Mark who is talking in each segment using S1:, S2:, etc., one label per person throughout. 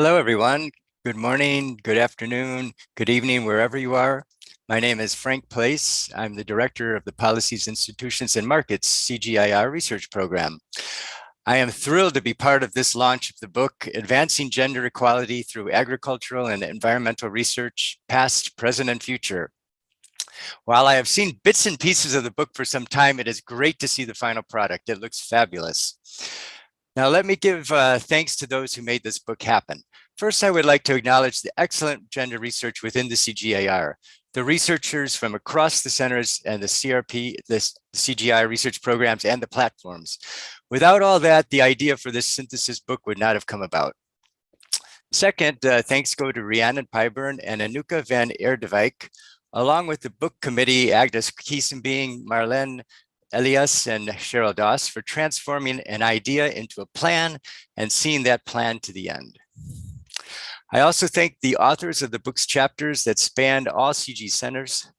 S1: Hello, everyone. Good morning, good afternoon, good evening, wherever you are. My name is Frank Place. I'm the director of the Policies, Institutions, and Markets CGIR research program. I am thrilled to be part of this launch of the book, Advancing Gender Equality Through Agricultural and Environmental Research, Past, Present, and Future. While I have seen bits and pieces of the book for some time, it is great to see the final product. It looks fabulous. Now, let me give thanks to those who made this book happen. First, I would like to acknowledge the excellent gender research within the CGIR. The researchers from across the centers and the CRP, the CGI research programs, and the platforms. Without all that, the idea for this synthesis book would not have come about. Second, thanks go to Rhiannon Pyburn and Anuka van Erdewijk, along with the book committee, Agnes Kiesenbeing, Marlene Elias, and Cheryl Doss for transforming an idea into a plan and seeing that plan to the end. I also thank the authors of the book's chapters that spanned all CG centers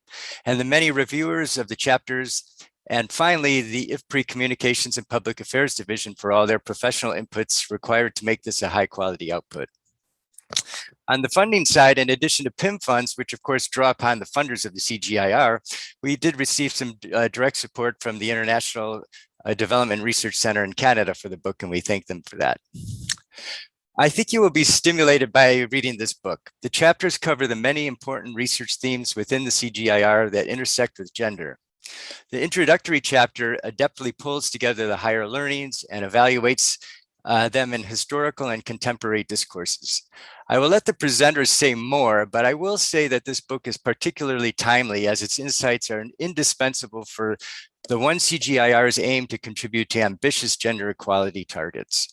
S1: and the many reviewers of the chapters, and finally, the IFPRI Communications and Public Affairs Division for all their professional inputs required to make this a high quality output. On the funding side, in addition to PIM funds, which of course draw upon the funders of the CGIR, we did receive some direct support from the International Development Research Center in Canada for the book, and we thank them for that. I think you will be stimulated by reading this book. The chapters cover the many important research themes within the CGIR that intersect with gender. The introductory chapter adeptly pulls together the higher learnings and evaluates them in historical and contemporary discourses. I will let the presenters say more, but I will say that this book is particularly timely as its insights are indispensable for the one CGIR's aim to contribute to ambitious gender equality targets.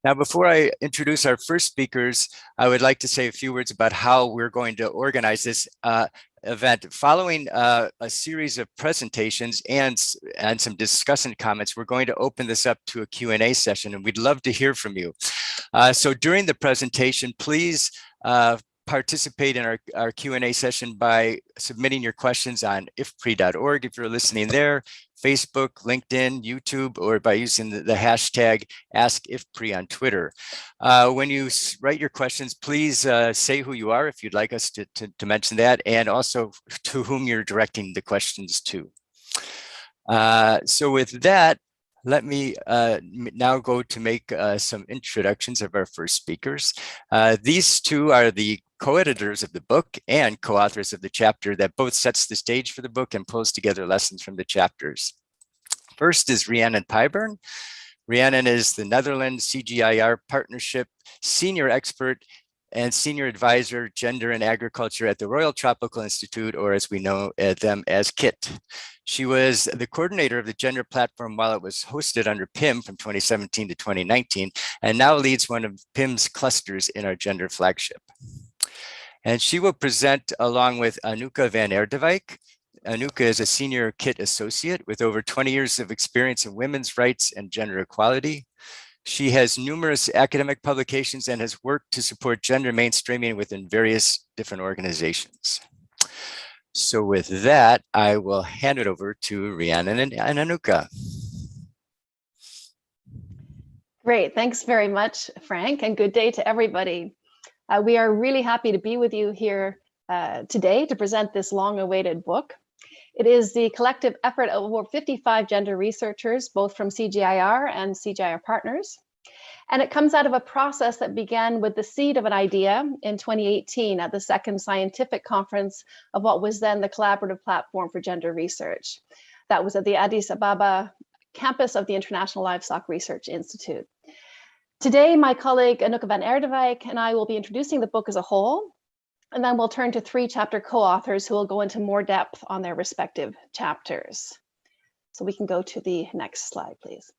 S1: Now, before I introduce our first speakers, I would like to say a few words about how we're going to organize this event. Following a series of presentations and some discussion comments, we're going to open this up to a Q&A session, and we'd love to hear from you. So during the presentation, please participate in our Q&A session by submitting your questions on ifpri.org if you're listening there, Facebook, LinkedIn, YouTube, or by using the hashtag AskIfPri on Twitter. When you write your questions, please say who you are if you'd like us to mention that, and also to whom you're directing the questions to. So with that, let me now go to make some introductions of our first speakers. These two are the co-editors of the book and co-authors of the chapter that both sets the stage for the book and pulls together lessons from the chapters. First is Rhiannon Pyburn. Rhiannon is the Netherlands CGIR Partnership Senior Expert and Senior Advisor, Gender and Agriculture at the Royal Tropical Institute, or as we know them as KIT. She was the coordinator of the gender platform while it was hosted under PIM from 2017 to 2019, and now leads one of PIM's clusters in our gender flagship. And she will present along with Anuka van Erdewijk. Anuka is a senior KIT associate with over 20 years of experience in women's rights and gender equality. She has numerous academic publications and has worked to support gender mainstreaming within various different organizations. So with that, I will hand it over to Rhiannon and Anuka.
S2: Great, thanks very much, Frank, and good day to everybody. We are really happy to be with you here today to present this long-awaited book. It is the collective effort of over 55 gender researchers, both from CGIR and CGIR partners. And it comes out of a process that began with the seed of an idea in 2018 at the second scientific conference of what was then the Collaborative Platform for Gender Research. That was at the Addis Ababa campus of the International Livestock Research Institute. Today, my colleague Anuka van Erdewijk and I will be introducing the book as a whole, and then we'll turn to 3 chapter co-authors who will go into more depth on their respective chapters. So we can go to the next slide, please.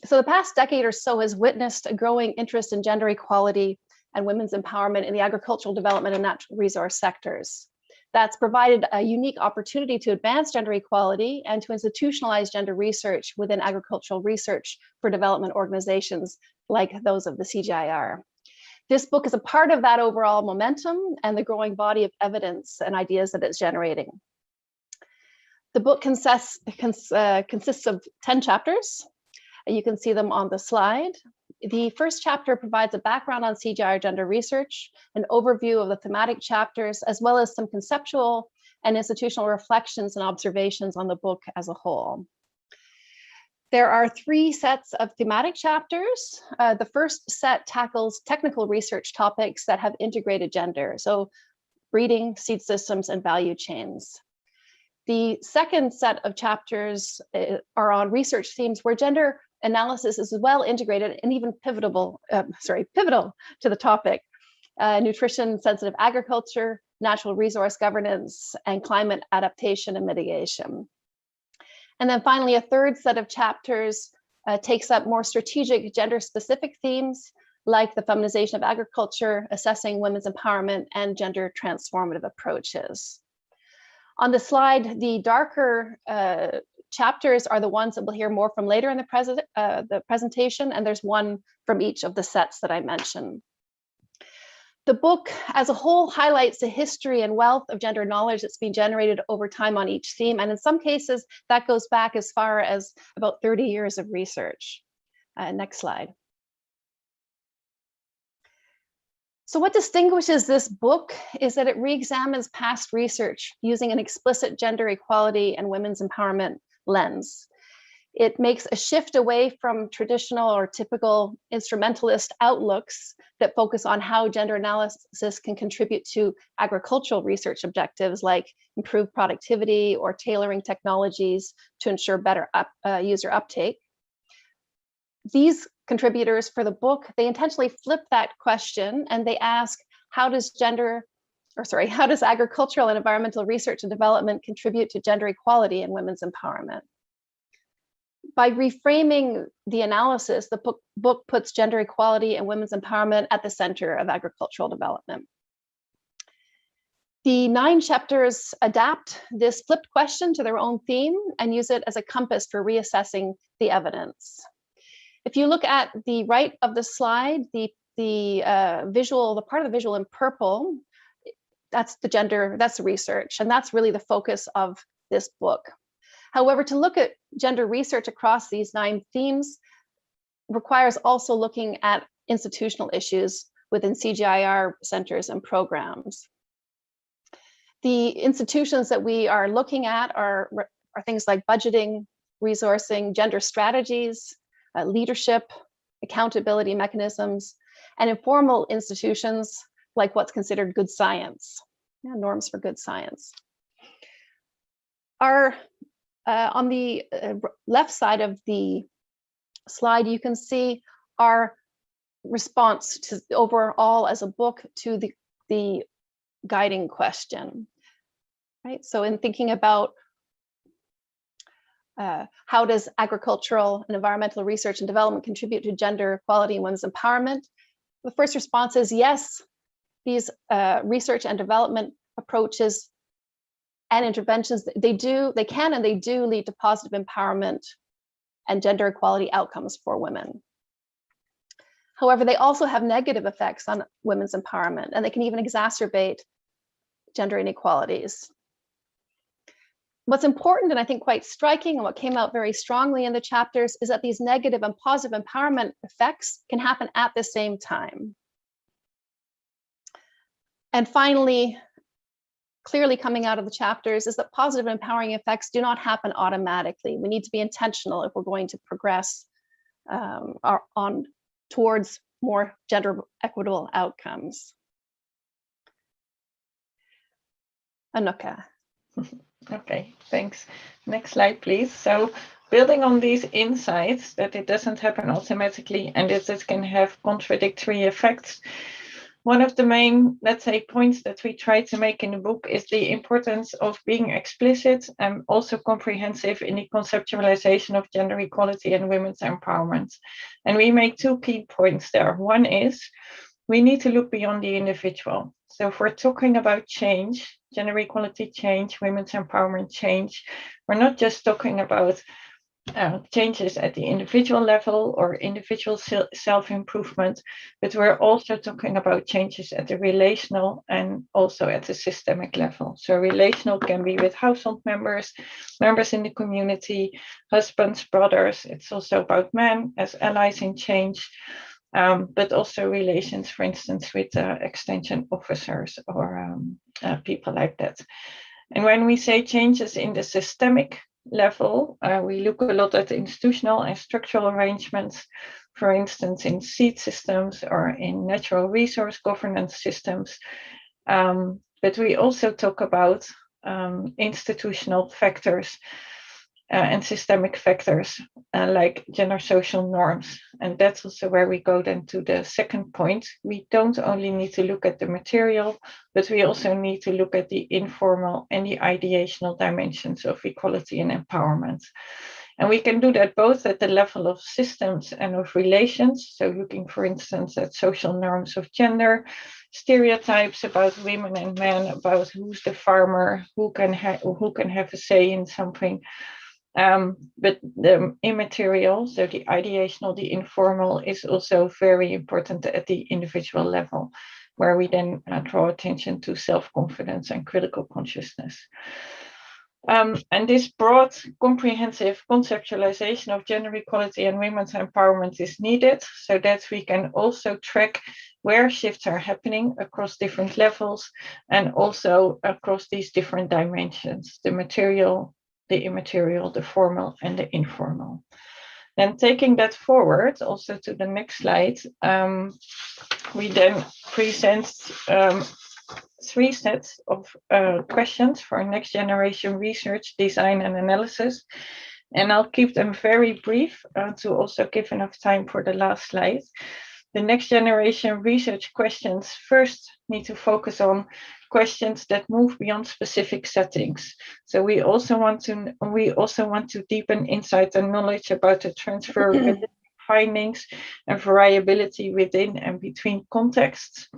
S2: So the past decade or so has witnessed a growing interest in gender equality and women's empowerment in the agricultural development and natural resource sectors. That's provided a unique opportunity to advance gender equality and to institutionalize gender research within agricultural research for development organizations like those of the CGIR. This book is a part of that overall momentum and the growing body of evidence and ideas that it's generating. The book consists of 10 chapters. You can see them on the slide. The first chapter provides a background on CGI or gender research, an overview of the thematic chapters, as well as some conceptual and institutional reflections and observations on the book as a whole. There are 3 sets of thematic chapters. The first set tackles technical research topics that have integrated gender, so breeding, seed systems, and value chains. The second set of chapters are on research themes where gender analysis is well integrated and even pivotal to the topic: nutrition-sensitive agriculture, natural resource governance, and climate adaptation and mitigation. And then finally, a third set of chapters takes up more strategic gender-specific themes like the feminization of agriculture, assessing women's empowerment, and gender transformative approaches. On the slide, the darker chapters are the ones that we'll hear more from later in the presentation, and there's one from each of the sets that I mentioned. The book as a whole highlights the history and wealth of gender knowledge that's been generated over time on each theme, and in some cases, that goes back as far as about 30 years of research. Next slide. So what distinguishes this book is that it re-examines past research using an explicit gender equality and women's empowerment lens. It makes a shift away from traditional or typical instrumentalist outlooks that focus on how gender analysis can contribute to agricultural research objectives like improved productivity or tailoring technologies to ensure better user uptake. These contributors for the book, they intentionally flip that question and they ask, how does agricultural and environmental research and development contribute to gender equality and women's empowerment? By reframing the analysis, the book puts gender equality and women's empowerment at the center of agricultural development. The 9 chapters adapt this flipped question to their own theme and use it as a compass for reassessing the evidence. If you look at the right of the slide, the part of the visual in purple, that's the research, and that's really the focus of this book. However, to look at gender research across these 9 themes requires also looking at institutional issues within CGIAR centers and programs. The institutions that we are looking at are things like budgeting, resourcing, gender strategies, leadership, accountability mechanisms, and informal institutions like what's considered good science, norms for good science. On the left side of the slide, you can see our response to overall as a book to the guiding question, right? So in thinking about how does agricultural and environmental research and development contribute to gender equality and women's empowerment? The first response is yes, these research and development approaches and interventions, they can and they do lead to positive empowerment and gender equality outcomes for women. However, they also have negative effects on women's empowerment, and they can even exacerbate gender inequalities. What's important, and I think quite striking, and what came out very strongly in the chapters, is that these negative and positive empowerment effects can happen at the same time. And finally, clearly coming out of the chapters is that positive empowering effects do not happen automatically. We need to be intentional if we're going to progress towards more gender equitable outcomes. Anuka.
S3: Okay, thanks. Next slide, please. So building on these insights that it doesn't happen automatically and that it can have contradictory effects, one of the main, let's say, points that we try to make in the book is the importance of being explicit and also comprehensive in the conceptualization of gender equality and women's empowerment. And we make 2 key points there. One is we need to look beyond the individual. So if we're talking about change, gender equality change, women's empowerment change, we're not just talking about changes at the individual level or individual self-improvement, but we're also talking about changes at the relational and also at the systemic level. So relational can be with household members, members in the community, husbands, brothers. It's also about men as allies in change, but also relations, for instance, with extension officers or people like that. And when we say changes in the systemic level, we look a lot at institutional and structural arrangements, for instance, in seed systems or in natural resource governance systems. But we also talk about institutional factors and systemic factors like gender social norms. And that's also where we go then to the second point. We don't only need to look at the material, but we also need to look at the informal and the ideational dimensions of equality and empowerment. And we can do that both at the level of systems and of relations. So looking, for instance, at social norms of gender, stereotypes about women and men, about who's the farmer, who can have a say in something. But the immaterial, so the ideational, the informal, is also very important at the individual level, where we then draw attention to self-confidence and critical consciousness. And this broad, comprehensive conceptualization of gender equality and women's empowerment is needed so that we can also track where shifts are happening across different levels and also across these different dimensions, the material, the immaterial, the formal, and the informal. Then taking that forward also to the next slide, we then present 3 sets of questions for next generation research, design, and analysis. And I'll keep them very brief to also give enough time for the last slide. The next generation research questions first need to focus on questions that move beyond specific settings. So we also want to deepen insight and knowledge about the transferability findings and variability within and between contexts.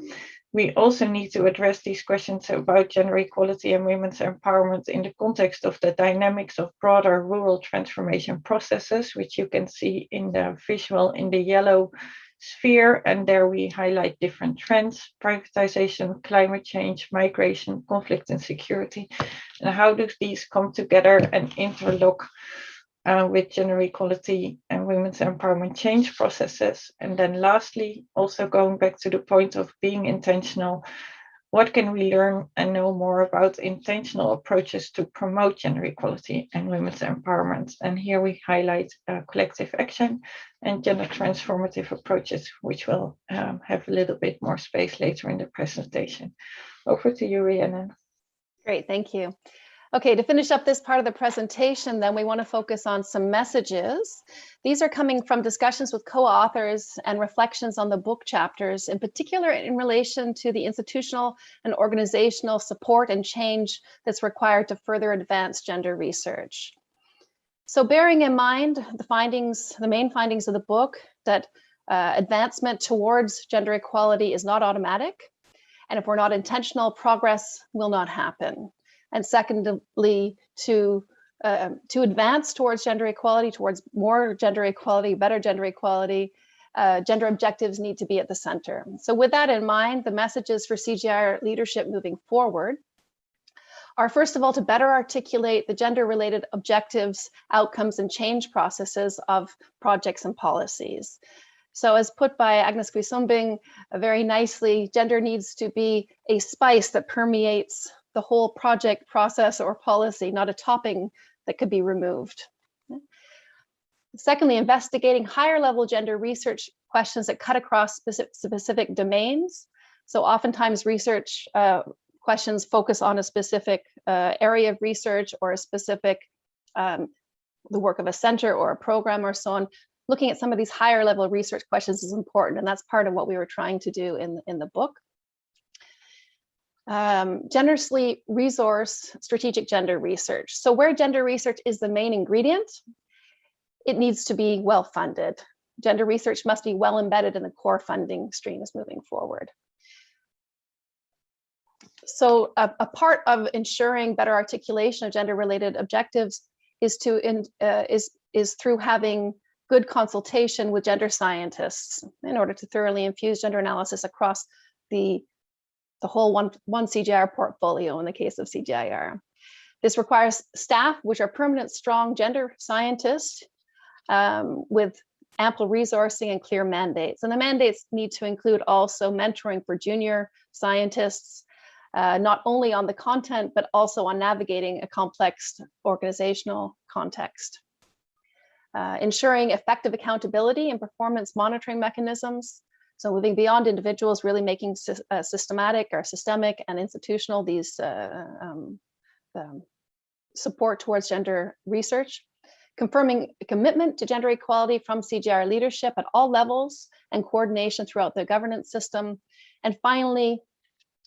S3: We also need to address these questions about gender equality and women's empowerment in the context of the dynamics of broader rural transformation processes, which you can see in the visual in the yellow sphere. And there we highlight different trends: privatization, climate change, migration, conflict and security. And how do these come together and interlock with gender equality and women's empowerment change processes? And then lastly, also going back to the point of being intentional, what can we learn and know more about intentional approaches to promote gender equality and women's empowerment? And here we highlight collective action and gender transformative approaches, which will have a little bit more space later in the presentation. Over to you, Rhiannon.
S2: Great, thank you. Okay, to finish up this part of the presentation, then we want to focus on some messages. These are coming from discussions with co-authors and reflections on the book chapters, in particular in relation to the institutional and organizational support and change that's required to further advance gender research. So bearing in mind the main findings of the book, that advancement towards gender equality is not automatic, and if we're not intentional, progress will not happen. And secondly, to advance towards gender equality, towards more gender equality, better gender equality, gender objectives need to be at the center. So with that in mind, the messages for CGIAR leadership moving forward are, first of all, to better articulate the gender-related objectives, outcomes, and change processes of projects and policies. So as put by Agnes Guisumbing very nicely, gender needs to be a spice that permeates the whole project, process, or policy, not a topping that could be removed. Secondly, investigating higher level gender research questions that cut across specific domains. So oftentimes research questions focus on a specific area of research or a specific, the work of a center or a program or so on. Looking at some of these higher level research questions is important, and that's part of what we were trying to do in the book. Generously resource strategic gender research. So where gender research is the main ingredient, it needs to be well funded. Gender research must be well embedded in the core funding streams moving forward. So a part of ensuring better articulation of gender related objectives is through having good consultation with gender scientists in order to thoroughly infuse gender analysis across the whole one CGIAR portfolio in the case of CGIAR. This requires staff which are permanent, strong gender scientists with ample resourcing, and clear mandates. And the mandates need to include also mentoring for junior scientists, not only on the content, but also on navigating a complex organizational context. Ensuring effective accountability and performance monitoring mechanisms. So moving beyond individuals, really making systematic or systemic and institutional these support towards gender research. Confirming a commitment to gender equality from CGIAR leadership at all levels and coordination throughout the governance system. And finally,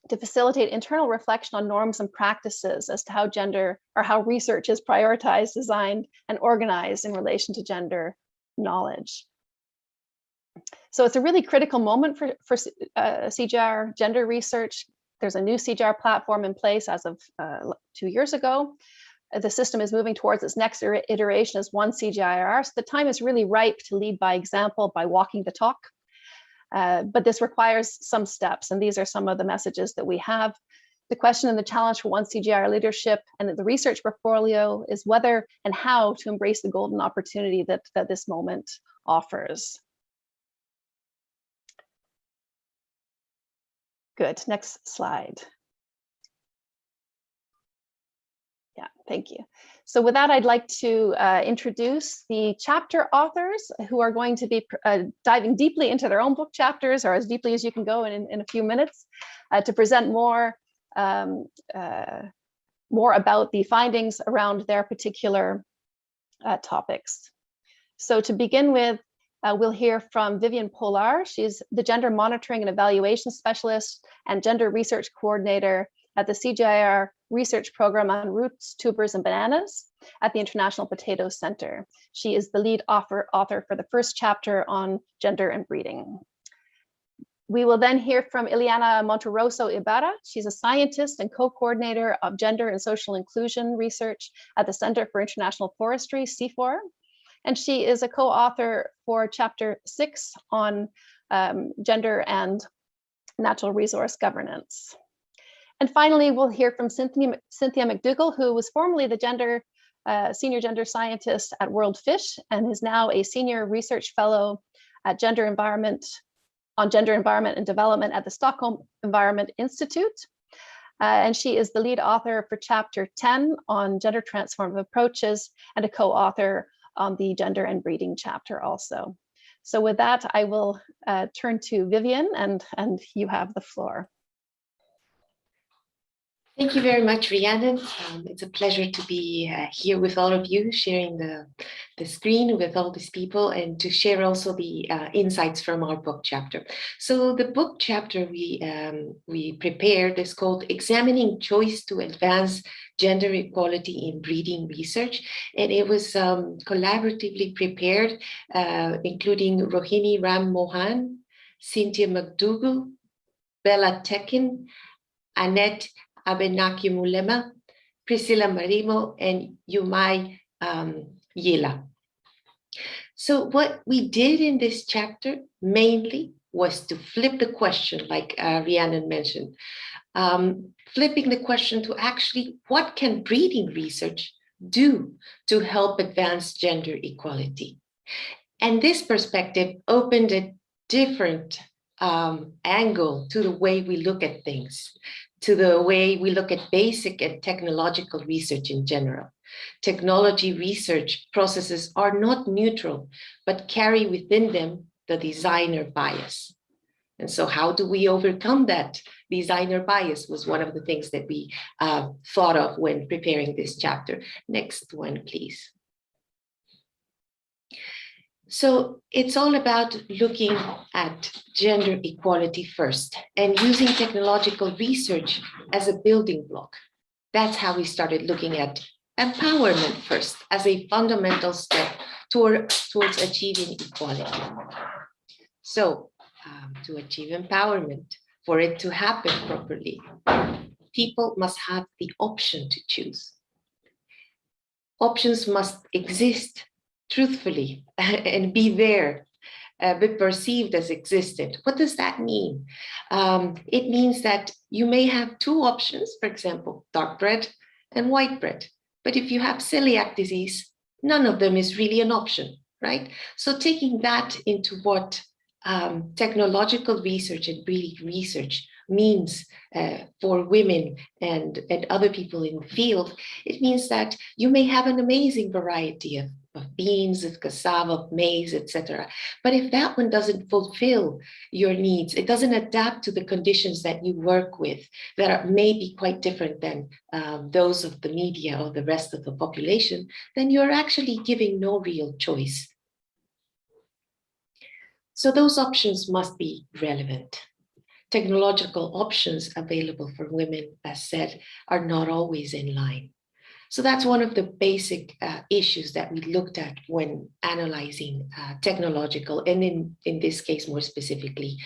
S2: to facilitate internal reflection on norms and practices as to how gender or how research is prioritized, designed, and organized in relation to gender knowledge. So it's a really critical moment for CGIAR gender research. There's a new CGIAR platform in place as of 2 years ago. The system is moving towards its next iteration as one CGIAR. So the time is really ripe to lead by example by walking the talk. But this requires some steps, and these are some of the messages that we have. The question and the challenge for one CGIAR leadership and the research portfolio is whether and how to embrace the golden opportunity that this moment offers. Good, next slide. Yeah, thank you. So with that, I'd like to introduce the chapter authors who are going to be diving deeply into their own book chapters, or as deeply as you can go in a few minutes, to present more about the findings around their particular topics. So to begin with, we'll hear from Vivian Polar. She's the Gender Monitoring and Evaluation Specialist and Gender Research Coordinator at the CGIAR Research Program on Roots, Tubers, and Bananas at the International Potato Center. She is the lead author for the first chapter on gender and breeding. We will then hear from Ileana Monteroso Ibarra. She's a scientist and co-coordinator of gender and social inclusion research at the Center for International Forestry, CIFOR. And she is a co-author for chapter 6 on gender and natural resource governance. And finally, we'll hear from Cynthia McDougall, who was formerly the senior gender scientist at World Fish and is now a senior research fellow at Gender Environment and Development at the Stockholm Environment Institute. And she is the lead author for chapter 10 on gender transformative approaches and a co-author on the gender and breeding chapter also. So with that, I will turn to Vivian, and you have the floor.
S4: Thank you very much, Rhiannon. It's a pleasure to be here with all of you, sharing the screen with all these people, and to share also the insights from our book chapter. So the book chapter we prepared is called Examining Choice to Advance Gender Equality in Breeding Research, and it was collaboratively prepared, including Rohini Ram Mohan, Cynthia McDougall, Bella Tekin, Annette Abenaki Mulema, Priscilla Marimo, and Yumai Yela. So what we did in this chapter mainly was to flip the question, like Rhiannon mentioned, flipping the question to actually what can breeding research do to help advance gender equality? And this perspective opened a different angle to the way we look at things, to the way we look at basic and technological research in general. Technology research processes are not neutral, but carry within them the designer bias. And so how do we overcome that designer bias was one of the things that we thought of when preparing this chapter. Next one, please. So it's all about looking at gender equality first and using technological research as a building block. That's how we started looking at empowerment first as a fundamental step towards achieving equality. So to achieve empowerment, for it to happen properly, people must have the option to choose. Options must exist truthfully and be there, be perceived as existent. What does that mean? It means that you may have two options, for example, dark bread and white bread. But if you have celiac disease, none of them is really an option. right? So taking that into what technological research and breeding research means for women and other people in the field, it means that you may have an amazing variety of beans, of cassava, of maize, etc. But if that one doesn't fulfill your needs, it doesn't adapt to the conditions that you work with that may be quite different than those of the media or the rest of the population, then you're actually giving no real choice. So those options must be relevant. Technological options available for women, as said, are not always in line. So that's one of the basic issues that we looked at when analyzing technological, and in this case, more specifically,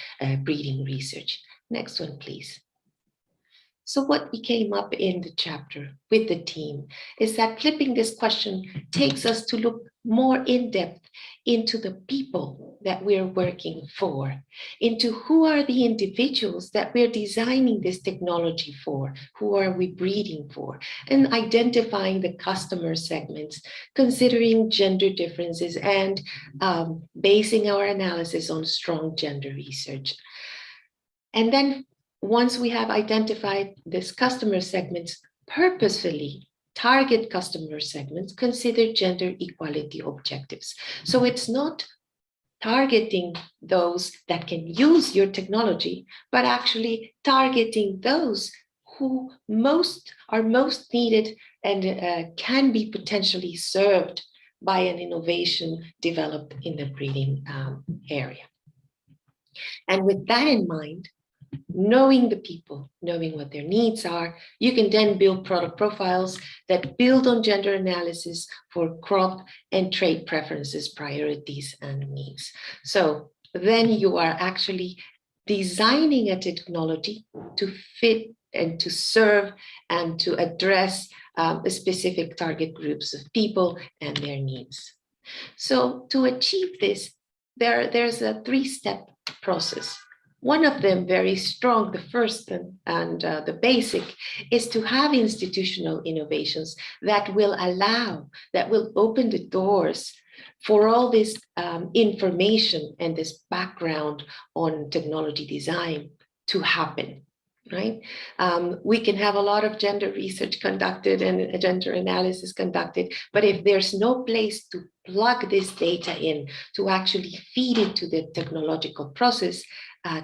S4: breeding research. Next one, please. So what we came up in the chapter with the team is that flipping this question takes us to look more in depth into the people that we're working for, into who are the individuals that we're designing this technology for, who are we breeding for, and identifying the customer segments, considering gender differences, and basing our analysis on strong gender research. And then once we have identified this customer segments, purposefully target customer segments, consider gender equality objectives. So it's not targeting those that can use your technology, but actually targeting those who are most needed and can be potentially served by an innovation developed in the breeding area. And with that in mind, knowing the people, knowing what their needs are, you can then build product profiles that build on gender analysis for crop and trait preferences, priorities, and needs. So then you are actually designing a technology to fit and to serve and to address specific target groups of people and their needs. So to achieve this, there's a three-step process. One of them, very strong, the first and the basic, is to have institutional innovations that will open the doors for all this information and this background on technology design to happen, right? We can have a lot of gender research conducted and gender analysis conducted, but if there's no place to plug this data in, to actually feed into the technological process,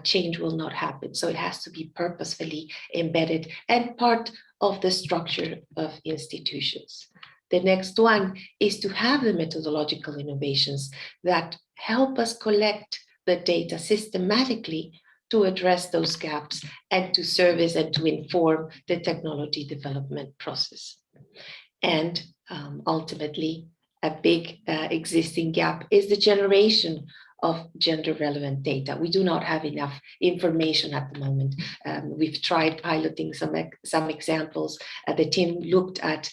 S4: change will not happen. So it has to be purposefully embedded and part of the structure of institutions. The next one is to have the methodological innovations that help us collect the data systematically to address those gaps and to service and to inform the technology development process. And ultimately, a big existing gap is the generation of gender relevant data. We do not have enough information at the moment. We've tried piloting some examples. The team looked at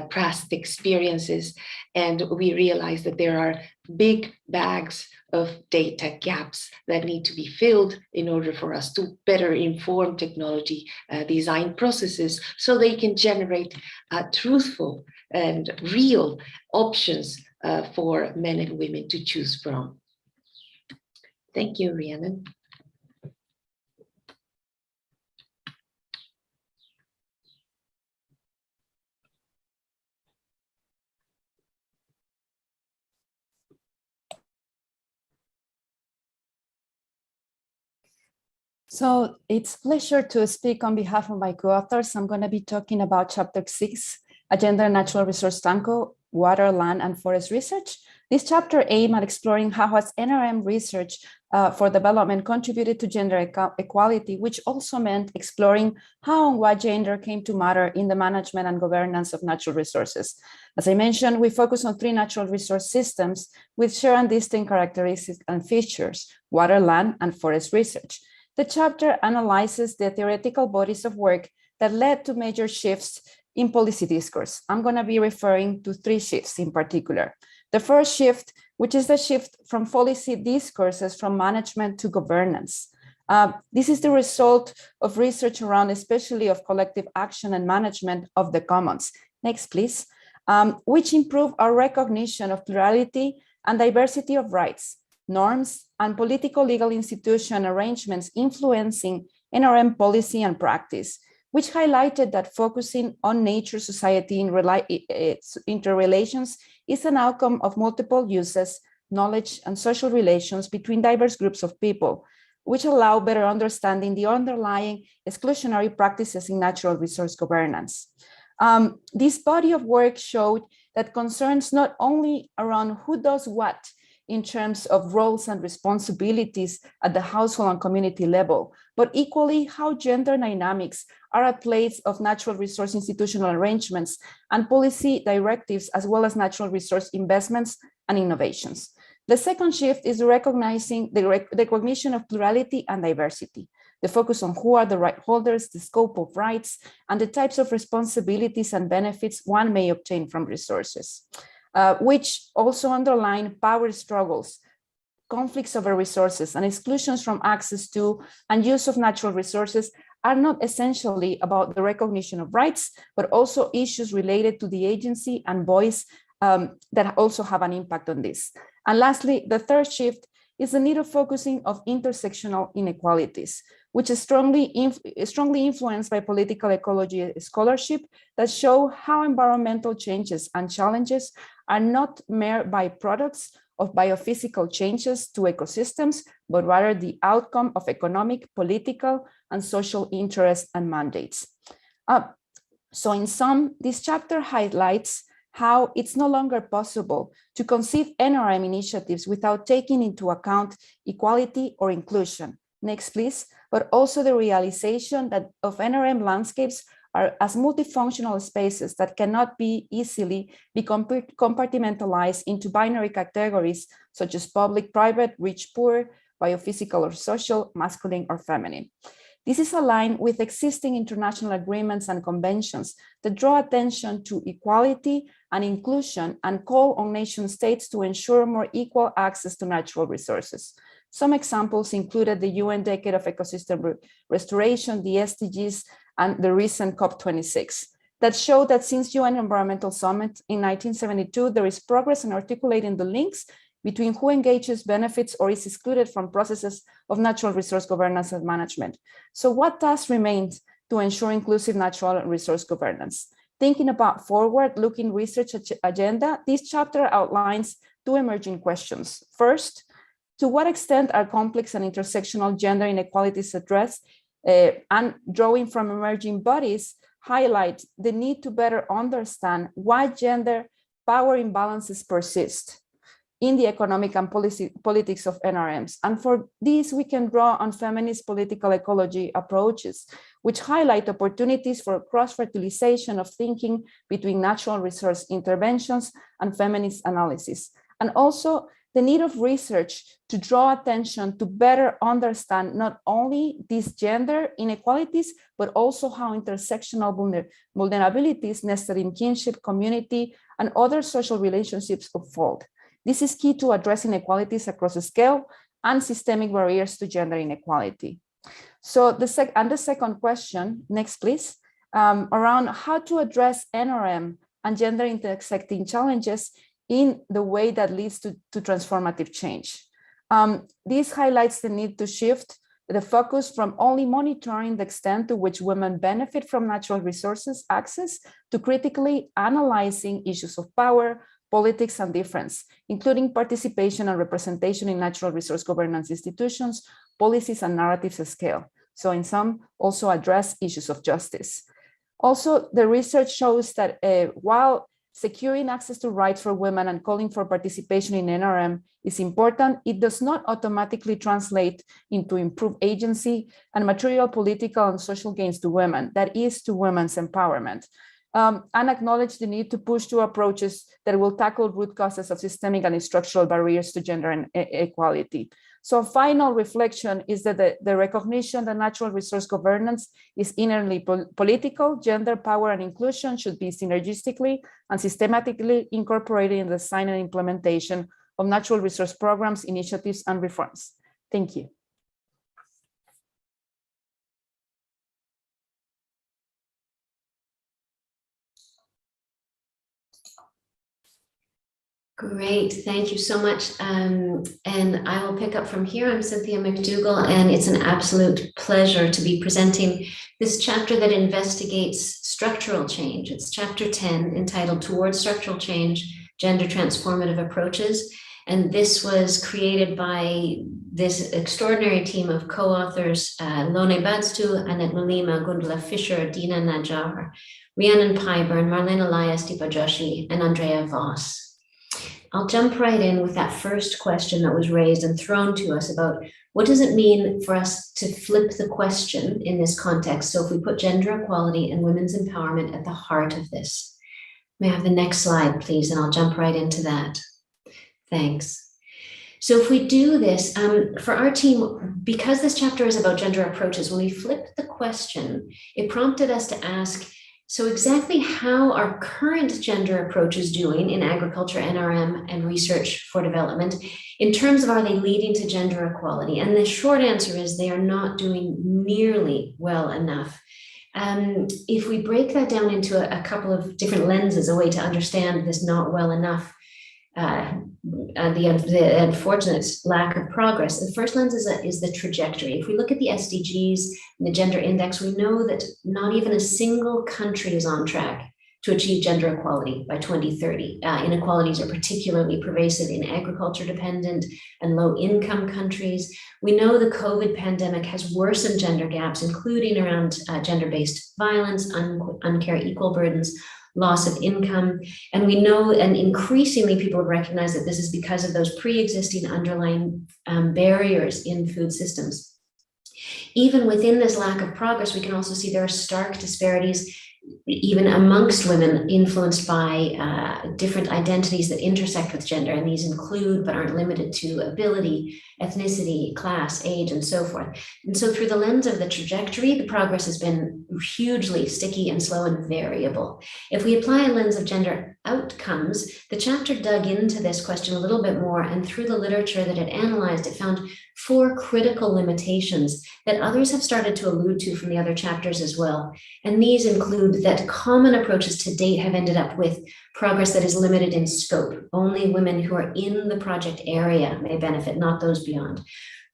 S4: past experiences, and we realized that there are big bags of data gaps that need to be filled in order for us to better inform technology design processes so they can generate truthful and real options for men and women to choose from. Thank you, Rhiannon.
S5: So it's a pleasure to speak on behalf of my co-authors. I'm going to be talking about Chapter 6, Agenda and Natural Resource Tanko, Water, Land, and Forest Research. This chapter aimed at exploring how has NRM research for development contributed to gender equality, which also meant exploring how and why gender came to matter in the management and governance of natural resources. As I mentioned, we focus on 3 natural resource systems with shared distinct characteristics and features: water, land, and forest research. The chapter analyzes the theoretical bodies of work that led to major shifts in policy discourse. I'm going to be referring to 3 shifts in particular. The first shift, which is the shift from policy discourses from management to governance. This is the result of research around, especially of collective action and management of the commons. Next, please. Which improve our recognition of plurality and diversity of rights, norms, and political legal institution arrangements influencing NRM policy and practice, which highlighted that focusing on nature, society, and interrelations is an outcome of multiple uses, knowledge, and social relations between diverse groups of people, which allow better understanding the underlying exclusionary practices in natural resource governance. This body of work showed that concerns not only around who does what in terms of roles and responsibilities at the household and community level, but equally how gender dynamics are at play of natural resource institutional arrangements and policy directives, as well as natural resource investments and innovations. The second shift is recognizing the recognition of plurality and diversity, the focus on who are the right holders, the scope of rights, and the types of responsibilities and benefits one may obtain from resources, which also underline power struggles, conflicts over resources, and exclusions from access to and use of natural resources are not essentially about the recognition of rights, but also issues related to the agency and voice that also have an impact on this. And lastly, the third shift is the need of focusing of intersectional inequalities, which is strongly influenced by political ecology scholarship that show how environmental changes and challenges are not mere byproducts of biophysical changes to ecosystems, but rather the outcome of economic, political, and social interests and mandates. So in sum, this chapter highlights how it's no longer possible to conceive NRM initiatives without taking into account equality or inclusion. Next, please. But also the realization that of NRM landscapes are as multifunctional spaces that cannot be easily be compartmentalized into binary categories such as public, private, rich, poor, biophysical or social, masculine or feminine. This is aligned with existing international agreements and conventions that draw attention to equality and inclusion and call on nation states to ensure more equal access to natural resources. Some examples included the UN Decade of Ecosystem Restoration, the SDGs, and the recent COP26 that show that since UN Environmental Summit in 1972, there is progress in articulating the links between who engages, benefits, or is excluded from processes of natural resource governance and management. So what task remains to ensure inclusive natural resource governance? Thinking about forward-looking research agenda, this chapter outlines two emerging questions. First, to what extent are complex and intersectional gender inequalities addressed, and drawing from emerging bodies, highlight the need to better understand why gender power imbalances persist in the economic and politics of NRMs. And for this, we can draw on feminist political ecology approaches, which highlight opportunities for cross-fertilization of thinking between natural resource interventions and feminist analysis. And also the need of research to draw attention to better understand not only these gender inequalities, but also how intersectional vulnerabilities nested in kinship, community, and other social relationships unfold. This is key to address inequalities across the scale and systemic barriers to gender inequality. So the second question, next please, around how to address NRM and gender intersecting challenges in the way that leads to transformative change. This highlights the need to shift the focus from only monitoring the extent to which women benefit from natural resources access to critically analyzing issues of power, politics, and difference, including participation and representation in natural resource governance institutions, policies, and narratives at scale. So in some, also address issues of justice. Also, the research shows that while securing access to rights for women and calling for participation in NRM is important, it does not automatically translate into improved agency and material political and social gains to women, that is, to women's empowerment. And acknowledge the need to push to approaches that will tackle root causes of systemic and structural barriers to gender equality. So final reflection is that the recognition that natural resource governance is inherently political, gender, power, and inclusion should be synergistically and systematically incorporated in the design and implementation of natural resource programs, initiatives, and reforms. Thank you.
S6: Great, thank you so much. And I will pick up from here. I'm Cynthia McDougall, and it's an absolute pleasure to be presenting this chapter that investigates structural change. It's chapter 10, entitled Towards Structural Change, Gender Transformative Approaches. And this was created by this extraordinary team of co-authors, Lone Badstu, Annette Mulima, Gundula Fischer, Dina Najjar, Rhiannon Pyburn, Marlene Elias Dipajoshi, and Andrea Voss. I'll jump right in with that first question that was raised and thrown to us about what does it mean for us to flip the question in this context? So if we put gender equality and women's empowerment at the heart of this. May I have the next slide, please? And I'll jump right into that. Thanks. So if we do this, for our team, because this chapter is about gender approaches, when we flipped the question, it prompted us to ask, so exactly how are current gender approaches doing in agriculture, NRM, and research for development in terms of are they leading to gender equality? And the short answer is they are not doing nearly well enough. If we break that down into a couple of different lenses, a way to understand this not well enough, the unfortunate lack of progress. The first lens is the trajectory. If we look at the SDGs and the gender index, we know that not even a single country is on track to achieve gender equality by 2030. Inequalities are particularly pervasive in agriculture-dependent and low-income countries. We know the COVID pandemic has worsened gender gaps, including around gender-based violence, uncare equal burdens, loss of income. And we know, and increasingly people have recognized that this is because of those pre-existing underlying barriers in food systems. Even within this lack of progress, we can also see there are stark disparities even amongst women influenced by different identities that intersect with gender. And these include, but aren't limited to, ability, ethnicity, class, age, and so forth. And so through the lens of the trajectory, the progress has been hugely sticky and slow and variable. If we apply a lens of gender outcomes, the chapter dug into this question a little bit more, and through the literature that it analyzed, it found 4 critical limitations that others have started to allude to from the other chapters as well. And these include that common approaches to date have ended up with progress that is limited in scope. Only women who are in the project area may benefit, not those beyond.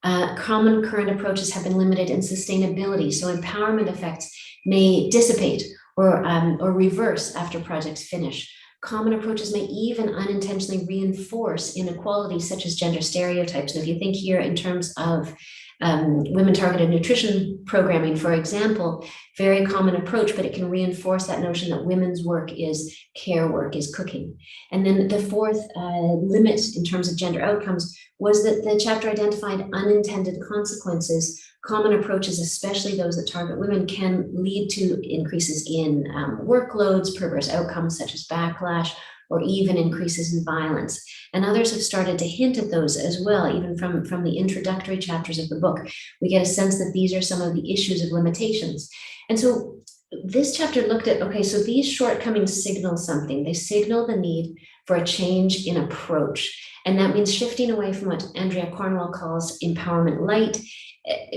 S6: Common current approaches have been limited in sustainability, so empowerment effects may dissipate or reverse after projects finish. Common approaches may even unintentionally reinforce inequalities such as gender stereotypes. And if you think here in terms of women-targeted nutrition programming, for example, very common approach, but it can reinforce that notion that women's work is care work, is cooking. And then the fourth limit in terms of gender outcomes was that the chapter identified unintended consequences. Common approaches, especially those that target women, can lead to increases in workloads, perverse outcomes such as backlash, or even increases in violence. And others have started to hint at those as well, even from the introductory chapters of the book. We get a sense that these are some of the issues of limitations. And so this chapter looked at, okay, so these shortcomings signal something. They signal the need for a change in approach. And that means shifting away from what Andrea Cornwell calls empowerment light.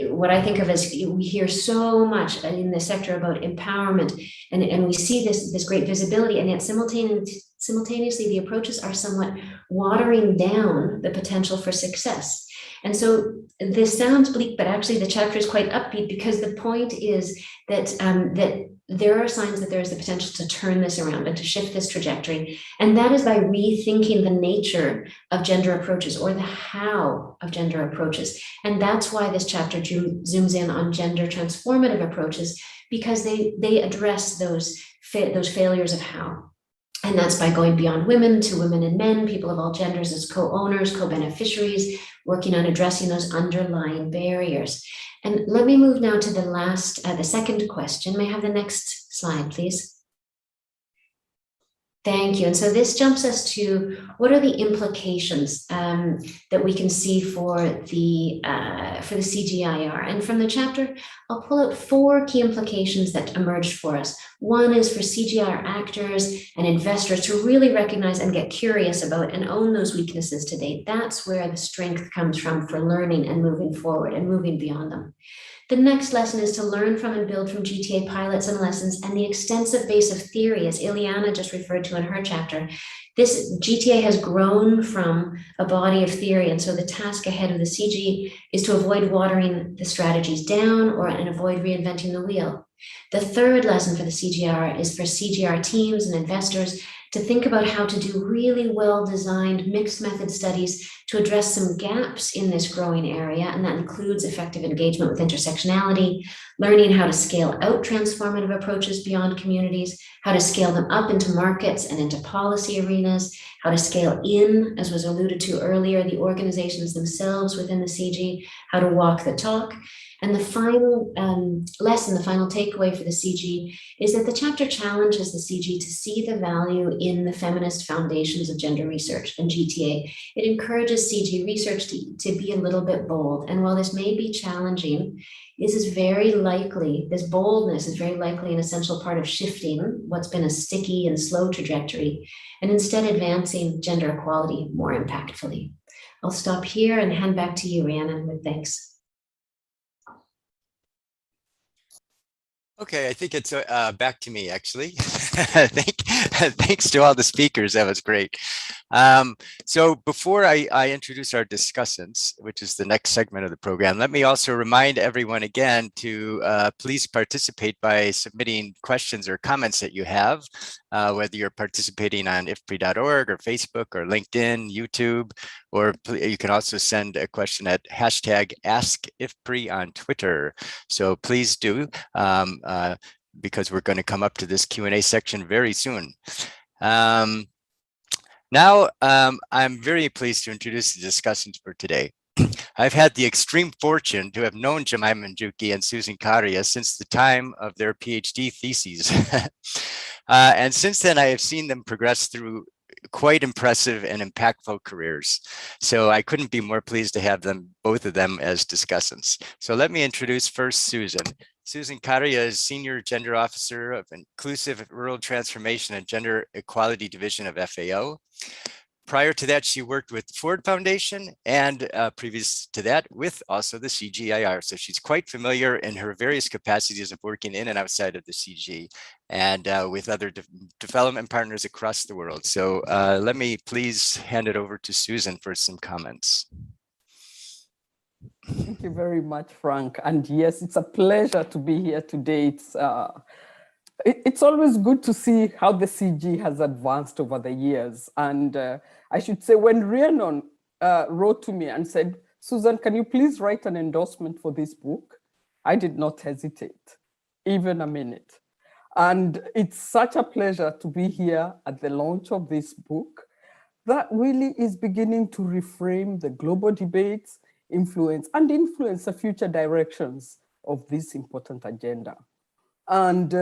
S6: What I think of as, we hear so much in the sector about empowerment, and we see this great visibility, and yet simultaneously the approaches are somewhat watering down the potential for success. And so this sounds bleak, but actually the chapter is quite upbeat, because the point is that that there are signs that there is the potential to turn this around and to shift this trajectory. And that is by rethinking the nature of gender approaches, or the how of gender approaches. And that's why this chapter zooms in on gender transformative approaches, because they address those failures of how. And that's by going beyond women to women and men, people of all genders as co-owners, co-beneficiaries, working on addressing those underlying barriers. And let me move now to the second question. May I have the next slide, please? Thank you. And so this jumps us to, what are the implications that we can see for the CGIAR? And from the chapter, I'll pull out 4 key implications that emerged for us. One is for CGIAR actors and investors to really recognize and get curious about and own those weaknesses to date. That's where the strength comes from for learning and moving forward and moving beyond them. The next lesson is to learn from and build from GTA pilots and lessons and the extensive base of theory, as Ileana just referred to in her chapter, This GTA has grown from a body of theory, and so the task ahead of the CG is to avoid watering the strategies down and avoid reinventing the wheel. The third lesson for the CGR is for CGR teams and investors to think about how to do really well-designed mixed method studies to address some gaps in this growing area, and that includes effective engagement with intersectionality, learning how to scale out transformative approaches beyond communities, how to scale them up into markets and into policy arenas, how to scale in, as was alluded to earlier, the organizations themselves within the CG, how to walk the talk. And the final lesson, the final takeaway for the CG is that the chapter challenges the CG to see the value in the feminist foundations of gender research and GTA. It encourages CG research to be a little bit bold. And while this may be challenging, this boldness is very likely an essential part of shifting what's been a sticky and slow trajectory, and instead advancing gender equality more impactfully. I'll stop here and hand back to you, Rhiannon, with thanks.
S1: Okay, I think it's back to me, actually. Thanks to all the speakers. That was great. So before I introduce our discussants, which is the next segment of the program, let me also remind everyone again to please participate by submitting questions or comments that you have, whether you're participating on ifpri.org or Facebook or LinkedIn, YouTube, or you can also send a question at #AskIfPri on Twitter. So please do, because we're going to come up to this Q&A section very soon. Now, I'm very pleased to introduce the discussants for today. I've had the extreme fortune to have known Jemima Njuki and Susan Karia since the time of their PhD theses. And since then, I have seen them progress through quite impressive and impactful careers. So I couldn't be more pleased to have them, both of them, as discussants. So let me introduce first Susan. Susan Karia is Senior Gender Officer of Inclusive Rural Transformation and Gender Equality Division of FAO. Prior to that, she worked with Ford Foundation and previous to that with also the CGIAR. So she's quite familiar in her various capacities of working in and outside of the CG and with other development partners across the world. So let me please hand it over to Susan for some comments.
S7: Thank you very much, Frank. And yes, it's a pleasure to be here today. It's always good to see how the CG has advanced over the years. And I should say, when Rhiannon wrote to me and said, Susan, can you please write an endorsement for this book? I did not hesitate, even a minute. And it's such a pleasure to be here at the launch of this book that really is beginning to reframe the global debates, influence the future directions of this important agenda. And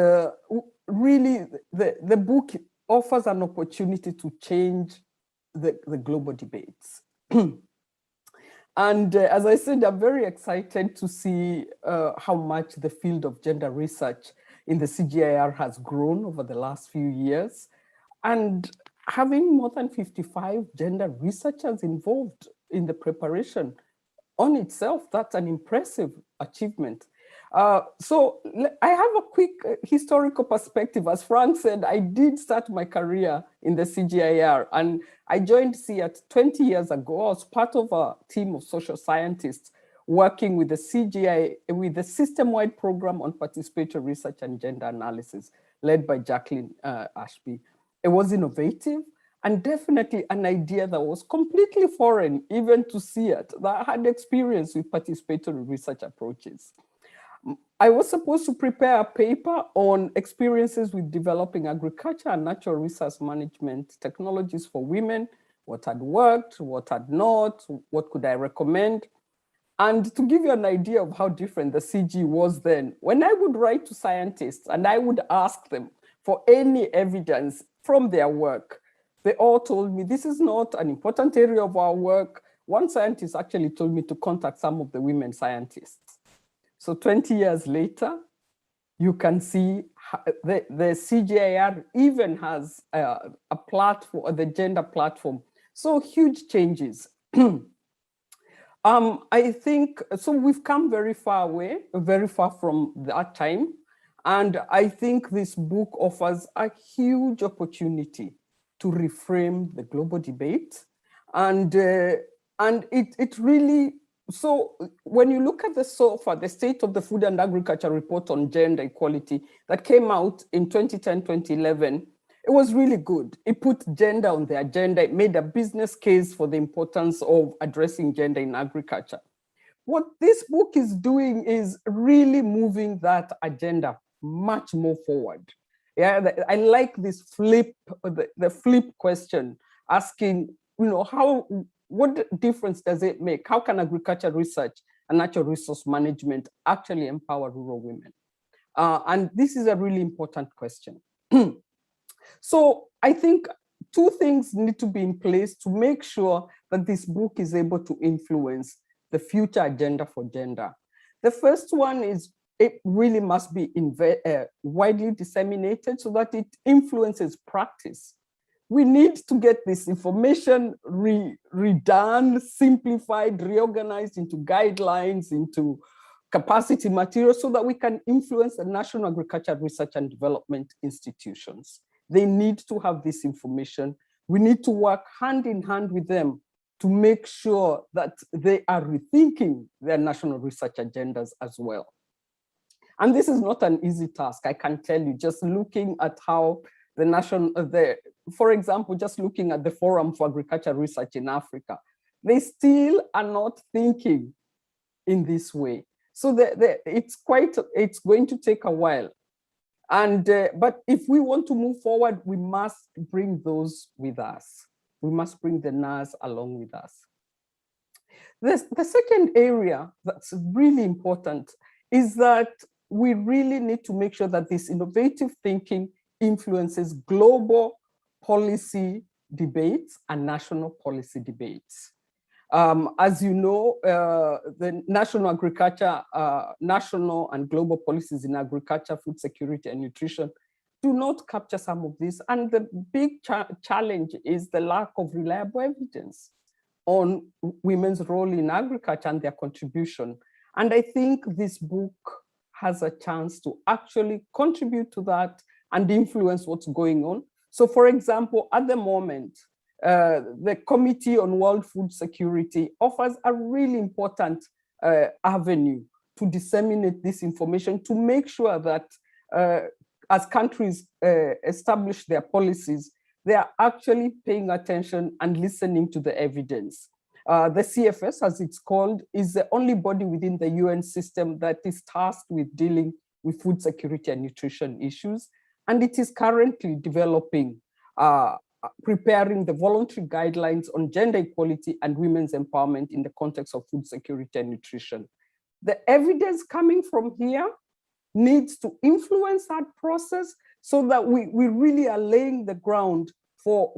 S7: really, the book offers an opportunity to change the global debates. And as I said, I'm very excited to see how much the field of gender research in the CGIAR has grown over the last few years. And having more than 55 gender researchers involved in the preparation on itself, that's an impressive achievement. So I have a quick historical perspective. As Frank said, I did start my career in the CGIAR, and I joined CIAT 20 years ago. I was part of a team of social scientists working with the CGI, with the system-wide program on participatory research and gender analysis, led by Jacqueline Ashby. It was innovative and definitely an idea that was completely foreign, even to CIAT, that had experience with participatory research approaches. I was supposed to prepare a paper on experiences with developing agriculture and natural resource management technologies for women, what had worked, what had not, what could I recommend. And to give you an idea of how different the CG was then, when I would write to scientists and I would ask them for any evidence from their work, they all told me, this is not an important area of our work. One scientist actually told me to contact some of the women scientists. So 20 years later, you can see the CGIAR even has a platform, the gender platform. So huge changes. I think, so we've come very far away, very far from that time. And I think this book offers a huge opportunity to reframe the global debate. And it really, so when you look at the SOFA, the State of the Food and Agriculture Report on Gender Equality that came out in 2010, 2011, it was really good. It put gender on the agenda. It made a business case for the importance of addressing gender in agriculture. What this book is doing is really moving that agenda much more forward. Yeah, I like this flip, the flip question, asking, you know, what difference does it make? How can agriculture research and natural resource management actually empower rural women? And this is a really important question. So I think two things need to be in place to make sure that this book is able to influence the future agenda for gender. The first one is it really must be widely disseminated so that it influences practice. We need to get this information redone, simplified, reorganized into guidelines, into capacity material so that we can influence the National Agriculture Research and Development institutions. They need to have this information. We need to work hand in hand with them to make sure that they are rethinking their national research agendas as well. And this is not an easy task, I can tell you, just looking at how the for example, just looking at the Forum for Agriculture Research in Africa, they still are not thinking in this way. So it's going to take a while. And but if we want to move forward, we must bring those with us. We must bring the NAS along with us. The second area that's really important is that we really need to make sure that this innovative thinking influences global policy debates and national policy debates. As you know, the national agriculture, national and global policies in agriculture, food security, and nutrition do not capture some of this. And the big challenge is the lack of reliable evidence on women's role in agriculture and their contribution. And I think this book has a chance to actually contribute to that and influence what's going on. So for example, at the moment, the Committee on World Food Security offers a really important avenue to disseminate this information, to make sure that as countries establish their policies, they are actually paying attention and listening to the evidence. The CFS, as it's called, is the only body within the UN system that is tasked with dealing with food security and nutrition issues. And it is currently developing, preparing the voluntary guidelines on gender equality and women's empowerment in the context of food security and nutrition. The evidence coming from here needs to influence that process so that we really are laying the ground for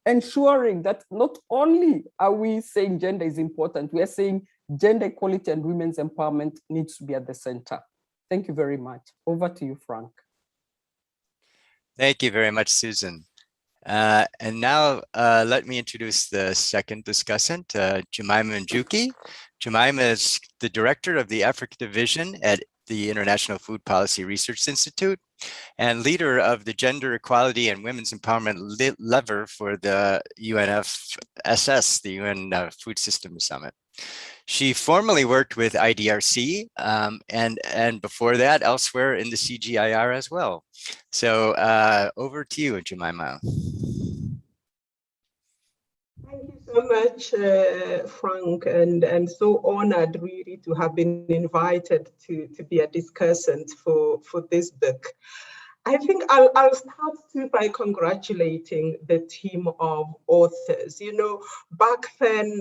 S7: ensuring that not only are we saying gender is important, we are saying gender equality and women's empowerment needs to be at the center. Thank you very much. Over to you, Frank.
S1: Thank you very much, Susan. And now let me introduce the second discussant, Jemima Njuki. Jemima is the director of the Africa Division at the International Food Policy Research Institute and leader of the Gender Equality and Women's Empowerment Lever for the UNFSS, the UN Food Systems Summit. She formerly worked with IDRC and before that elsewhere in the CGIAR as well. So over to you, Jemima.
S8: Thank you so much, Frank, and so honored really to have been invited to be a discussant for this book. I think I'll start too by congratulating the team of authors. You know, back then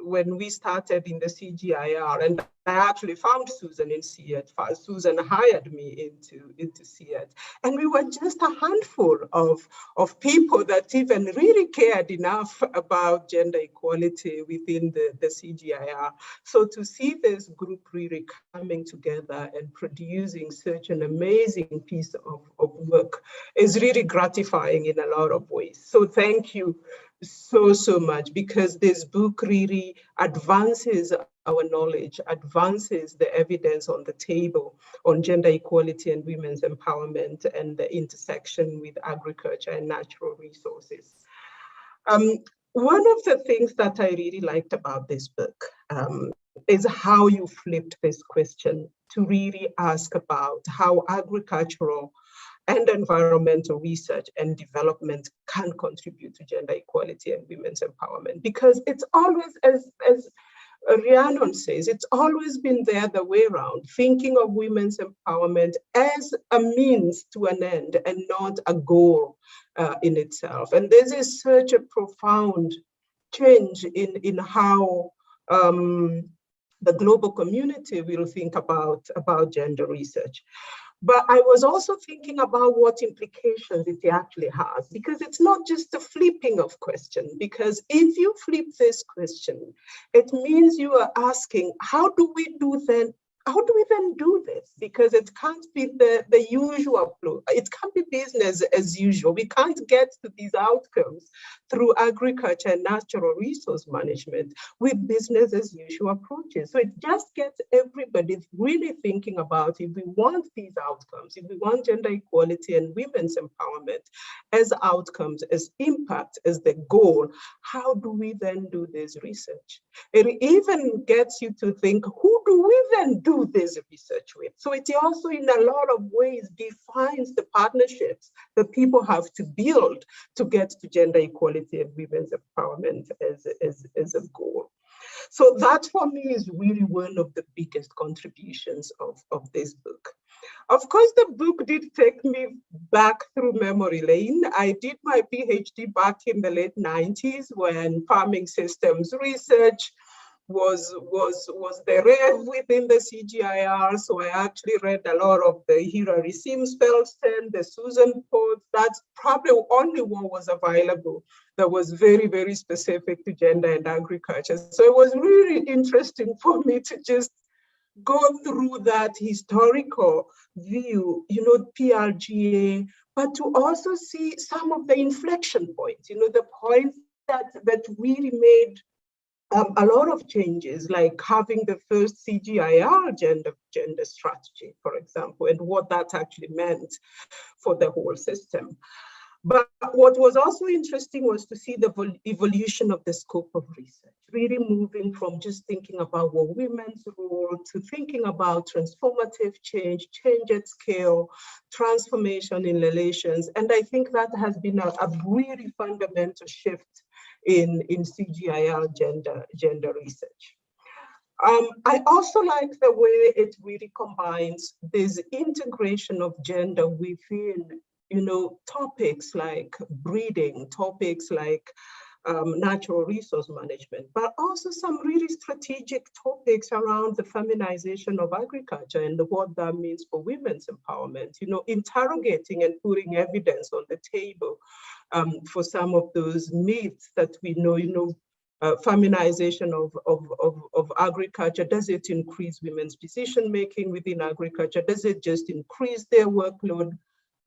S8: when we started in the CGIAR, and I actually found Susan in CIET. Susan hired me into CIET. And we were just a handful of people that even really cared enough about gender equality within the CGIAR. So to see this group really coming together and producing such an amazing piece of work is really gratifying in a lot of ways. So thank you so much, because this book really advances our knowledge, advances the evidence on the table on gender equality and women's empowerment and the intersection with agriculture and natural resources. One of the things that I really liked about this book is how you flipped this question to really ask about how agricultural and environmental research and development can contribute to gender equality and women's empowerment. Because it's always, as Rhiannon says, it's always been there the way around, thinking of women's empowerment as a means to an end and not a goal in itself. And this is such a profound change in how the global community will think about gender research. But I was also thinking about what implications it actually has, because it's not just a flipping of question, because if you flip this question, it means you are asking, how do we then do this? Because it can't be the usual flow. It can't be business as usual. We can't get to these outcomes through agriculture and natural resource management with business as usual approaches. So it just gets everybody really thinking about, if we want these outcomes, if we want gender equality and women's empowerment as outcomes, as impact, as the goal, how do we then do this research? It even gets you to think, who do we then do this research with? So it also in a lot of ways defines the partnerships that people have to build to get to gender equality and women's empowerment as a goal. So that for me is really one of the biggest contributions of this book. Of course, the book did take me back through memory lane. I did my PhD back in the late 90s when farming systems research was the rave within the CGIAR. So I actually read a lot of the Hilary Sims-Felston, the Susan Potts. That's probably only what was available that was very, very specific to gender and agriculture. So it was really interesting for me to just go through that historical view, PRGA, but to also see some of the inflection points, the points that really made a lot of changes, like having the first CGIAR gender strategy, for example, and what that actually meant for the whole system. But what was also interesting was to see the evolution of the scope of research, really moving from just thinking about what women's role to thinking about transformative change at scale, transformation in relations. And I think that has been a really fundamental shift in CGIAR gender research. I also like the way it really combines this integration of gender within topics like breeding, topics like natural resource management, but also some really strategic topics around the feminization of agriculture and what that means for women's empowerment, interrogating and putting evidence on the table for some of those myths that we know, feminization of agriculture. Does it increase women's decision making within agriculture? Does it just increase their workload?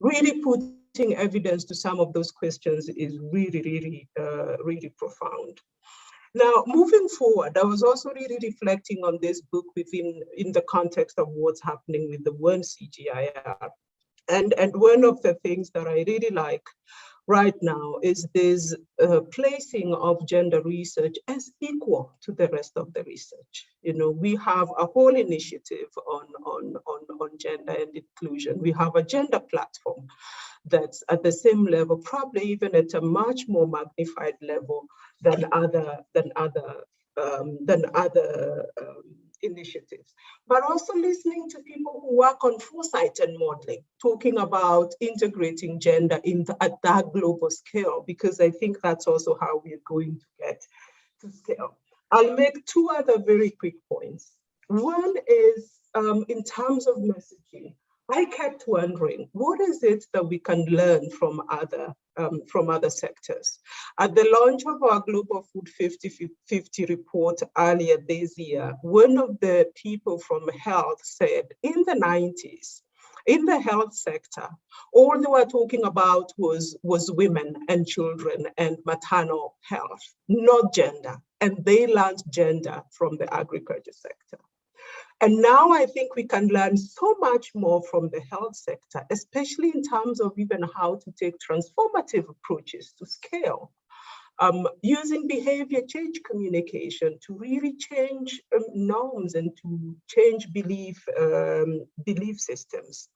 S8: Really putting evidence to some of those questions is really profound. Now, moving forward, I was also really reflecting on this book in the context of what's happening with the one CGIAR. And one of the things that I really like right now is this placing of gender research as equal to the rest of the research. We have a whole initiative on gender and inclusion. We have a gender platform that's at the same level, probably even at a much more magnified level than other initiatives, but also listening to people who work on foresight and modeling, talking about integrating gender at that global scale, because I think that's also how we're going to get to scale. I'll make two other very quick points. One is in terms of messaging. I kept wondering, what is it that we can learn from other sectors? At the launch of our Global Food 50/50 report earlier this year, one of the people from health said, in the 90s, in the health sector, all they were talking about was women and children and maternal health, not gender. And they learned gender from the agriculture sector. And now I think we can learn so much more from the health sector, especially in terms of even how to take transformative approaches to scale. Using behavior change communication to really change norms and to change belief systems.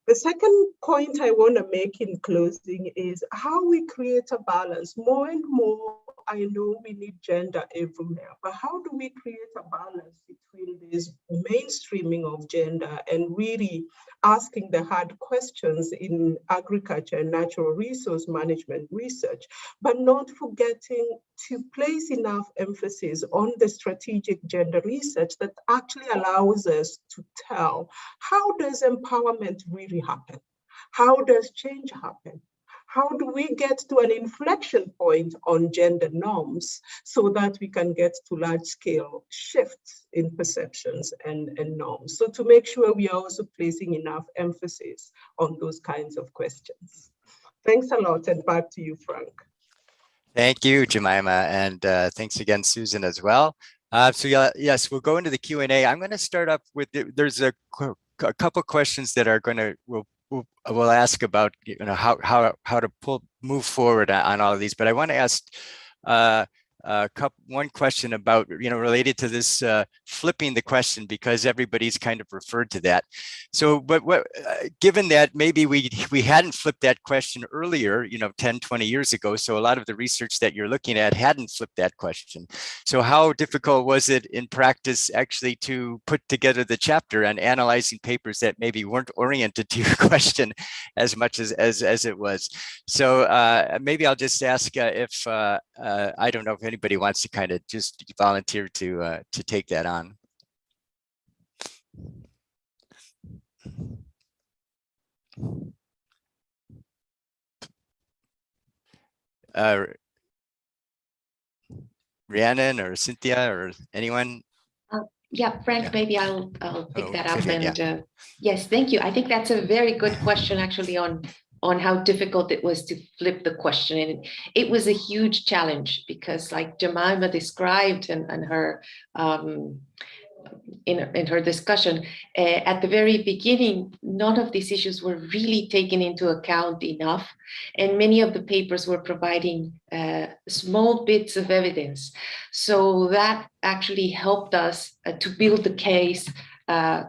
S8: The second point I want to make in closing is how we create a balance. More and more, I know we need gender everywhere, but how do we create a balance between this mainstreaming of gender and really asking the hard questions in agriculture and natural resource management research, but not forgetting to place enough emphasis on the strategic gender research that actually allows us to tell, how does empowerment really happen? How does change happen? How do we get to an inflection point on gender norms so that we can get to large-scale shifts in perceptions and norms? So to make sure we are also placing enough emphasis on those kinds of questions. Thanks a lot, and back to you, Frank.
S1: Thank you, Jemima, and thanks again, Susan, as well. So yeah, yes, we'll go into the Q&A. I'm going to start up with, there's a couple questions that are going to, we'll ask about, you know, how to move forward on all of these, but I want to ask one question about, you know, related to this flipping the question, because everybody's kind of referred to that. So, but given that maybe we hadn't flipped that question earlier, you know, 10, 20 years ago, so a lot of the research that you're looking at hadn't flipped that question. So how difficult was it in practice actually to put together the chapter and analyzing papers that maybe weren't oriented to your question as much as it was? So maybe I'll just ask if, I don't know if anybody wants to kind of just volunteer to take that on. Rhiannon or Cynthia or anyone?
S4: Yeah, Frank, maybe I'll pick that up.
S1: Okay,
S4: And yes, thank you. I think that's a very good question, actually, on how difficult it was to flip the question. And it was a huge challenge because, like Jemima described and her in her discussion, at the very beginning, none of these issues were really taken into account enough. And many of the papers were providing small bits of evidence. So that actually helped us to build the case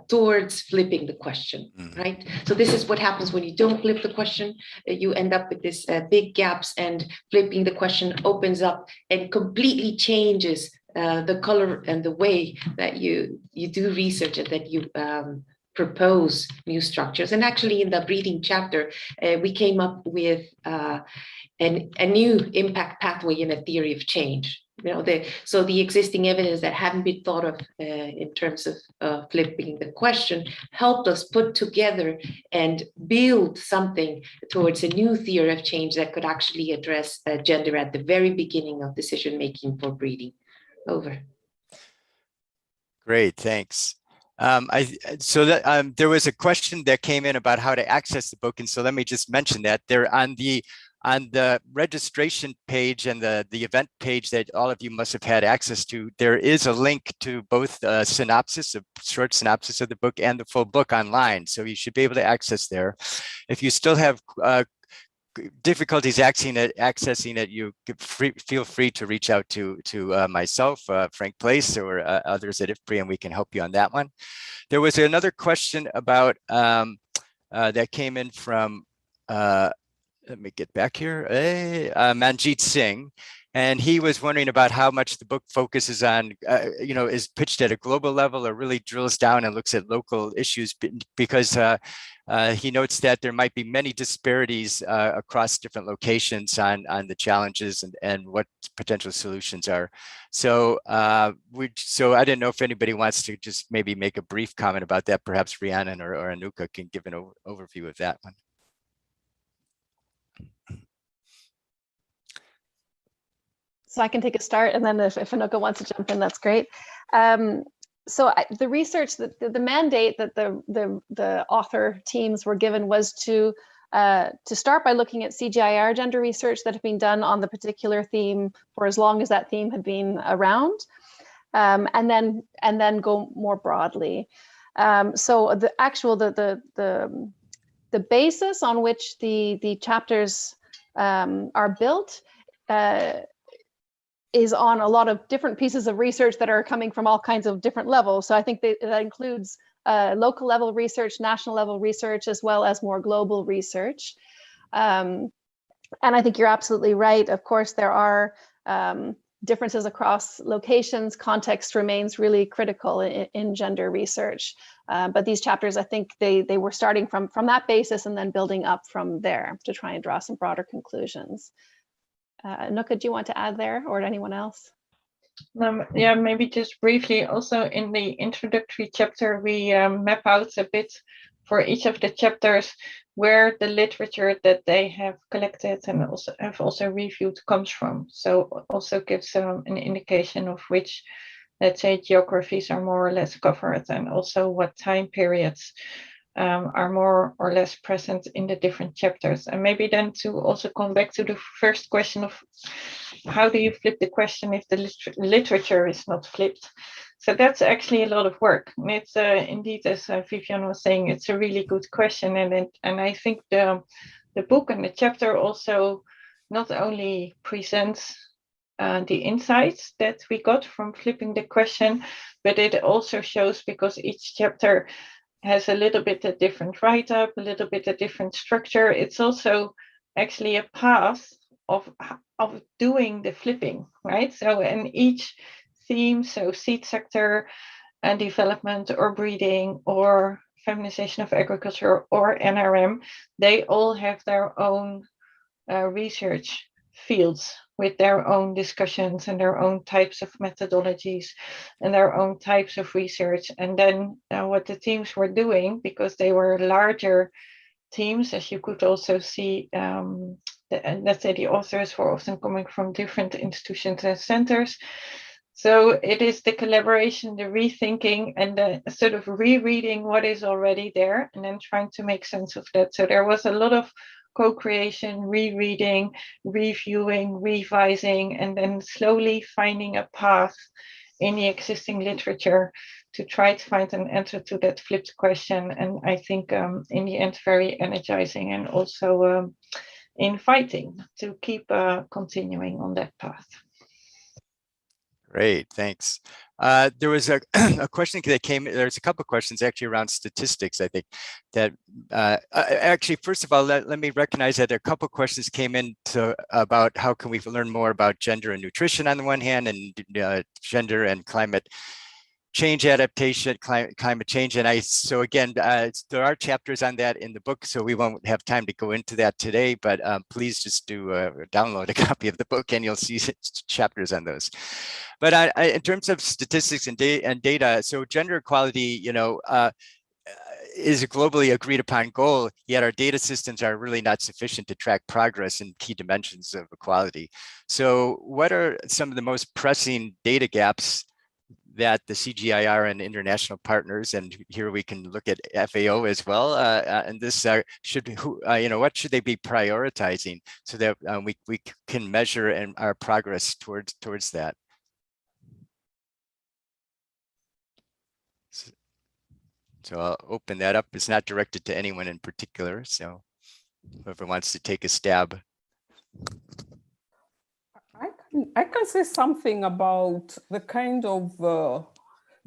S4: towards flipping the question, right? So this is what happens when you don't flip the question. You end up with this big gaps, and flipping the question opens up and completely changes the color and the way that you do research and that you propose new structures. And actually in the breeding chapter, we came up with a new impact pathway in a theory of change. You know, so the existing evidence that hadn't been thought of in terms of flipping the question helped us put together and build something towards a new theory of change that could actually address gender at the very beginning of decision making for breeding. Over.
S1: Great, thanks. There was a question that came in about how to access the book, and so let me just mention that there on the registration page and the event page that all of you must have had access to, there is a link to both a short synopsis of the book and the full book online, so you should be able to access there. If you still have difficulties accessing it, you feel free to reach out to myself, Frank Place, or others at IFPRI, and we can help you on that one. There was another question about that came in from, let me get back here, Manjeet Singh. And he was wondering about how much the book focuses on, you know, is pitched at a global level or really drills down and looks at local issues, because he notes that there might be many disparities across different locations on the challenges and what potential solutions are. So so I didn't know if anybody wants to just maybe make a brief comment about that. Perhaps Rhiannon or Anuka can give an overview of that one.
S2: So I can take a start, and then if Anuka wants to jump in, that's great. the research, the mandate that the author teams were given was to start by looking at CGIAR gender research that had been done on the particular theme for as long as that theme had been around, and then go more broadly. So the basis on which the chapters are built is on a lot of different pieces of research that are coming from all kinds of different levels. So I think that includes local level research, national level research, as well as more global research. And I think you're absolutely right. Of course, there are differences across locations. Context remains really critical in gender research. But these chapters, I think they were starting from that basis and then building up from there to try and draw some broader conclusions. Nuka, do you want to add there, or anyone else?
S3: Yeah, maybe just briefly. Also in the introductory chapter, we map out a bit for each of the chapters where the literature that they have collected and also reviewed comes from. So also gives an indication of which, let's say, geographies are more or less covered, and also what time periods are more or less present in the different chapters. And maybe then to also come back to the first question of how do you flip the question if the literature is not flipped? So that's actually a lot of work. And it's indeed, as Vivian was saying, it's a really good question. And I think the book and the chapter also not only presents the insights that we got from flipping the question, but it also shows, because each chapter has a little bit a different write-up, a little bit a different structure. It's also actually a path of doing the flipping, right? So in each theme, so seed sector and development or breeding or feminization of agriculture or NRM, they all have their own research fields with their own discussions and their own types of methodologies and their own types of research. And then what the teams were doing, because they were larger teams, as you could also see, let's say the authors were often coming from different institutions and centers. So it is the collaboration, the rethinking, and the sort of rereading what is already there and then trying to make sense of that. So there was a lot of co-creation, rereading, reviewing, revising, and then slowly finding a path in the existing literature to try to find an answer to that flipped question. And I think in the end, very energizing and also inviting to keep continuing on that path.
S1: Great, thanks. There was a question that came, there's a couple of questions actually around statistics, I think, that actually, first of all, let me recognize that a couple of questions came in about how can we learn more about gender and nutrition on the one hand, and gender and climate change adaptation, climate change. And so again, there are chapters on that in the book, so we won't have time to go into that today, but please just do download a copy of the book and you'll see chapters on those. But in terms of statistics and data, so gender equality, is a globally agreed upon goal, yet our data systems are really not sufficient to track progress in key dimensions of equality. So what are some of the most pressing data gaps that the CGIAR and international partners, and here we can look at FAO as well, and this what should they be prioritizing so that we can measure our progress towards that? So I'll open that up. It's not directed to anyone in particular, so whoever wants to take a stab.
S7: I can say something about the kind of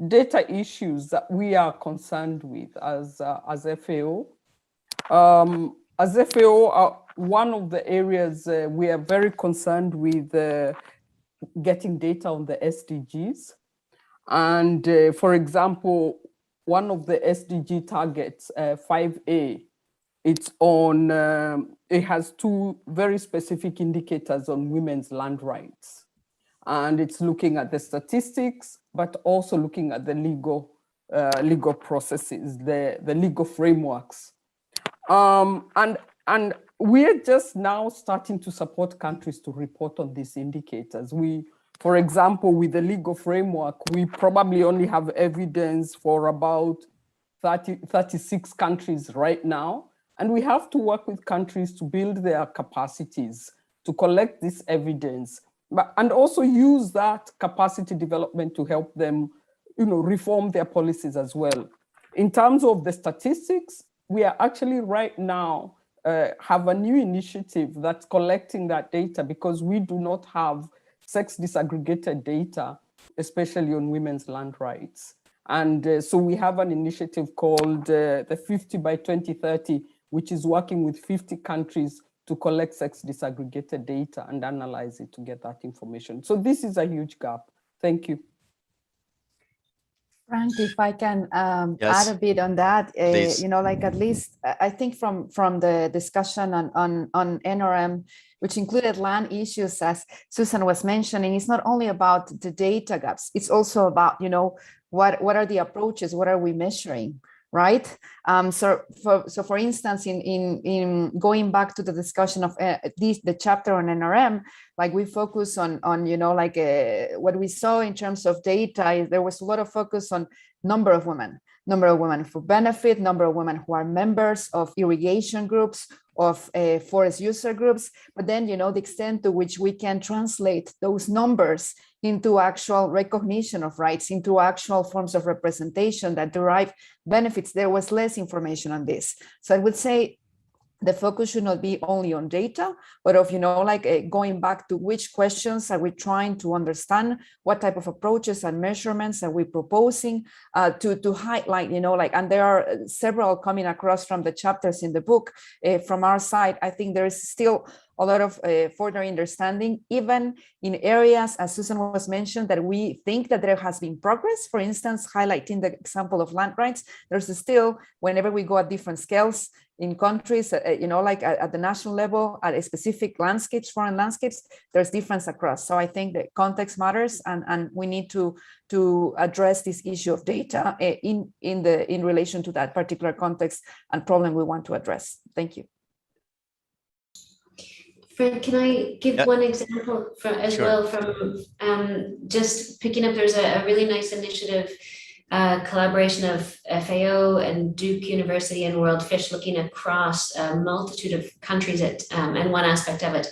S7: data issues that we are concerned with as FAO. As FAO, one of the areas we are very concerned with getting data on the SDGs. And for example, one of the SDG targets, 5A, it's on, it has two very specific indicators on women's land rights. And it's looking at the statistics, but also looking at the legal processes, the legal frameworks. And we're just now starting to support countries to report on these indicators. We For example, with the legal framework, we probably only have evidence for about 36 countries right now. And we have to work with countries to build their capacities to collect this evidence, and also use that capacity development to help them, reform their policies as well. In terms of the statistics, we are actually right now have a new initiative that's collecting that data, because we do not have sex disaggregated data, especially on women's land rights. And so we have an initiative called the 50 by 2030, which is working with 50 countries to collect sex disaggregated data and analyze it to get that information. So this is a huge gap. Thank you.
S5: Frank, if I can
S1: Yes,
S5: add a bit on that,
S1: please.
S5: at least I think from the discussion on NRM, which included land issues, as Susan was mentioning, it's not only about the data gaps, it's also about, what are the approaches, what are we measuring, right? So for instance, in going back to the discussion of the chapter on NRM, like we focus on what we saw in terms of data is there was a lot of focus on number of women for benefit, number of women who are members of irrigation groups, of forest user groups, but then, the extent to which we can translate those numbers into actual recognition of rights, into actual forms of representation that derive benefits. There was less information on this. So I would say the focus should not be only on data, but of, going back to which questions are we trying to understand, what type of approaches and measurements are we proposing to highlight, and there are several coming across from the chapters in the book. From our side, I think there is still a lot of further understanding, even in areas, as Susan was mentioned, that we think that there has been progress. For instance, highlighting the example of land rights, there's still, whenever we go at different scales in countries, at the national level, at a specific landscapes, foreign landscapes, there's difference across. So I think that context matters, and we need to address this issue of data in relation to that particular context and problem we want to address. Thank you.
S6: Frank, can I give one example
S1: Sure.
S6: from just picking up, there's a really nice initiative, collaboration of FAO and Duke University and World Fish, looking across a multitude of countries and one aspect of it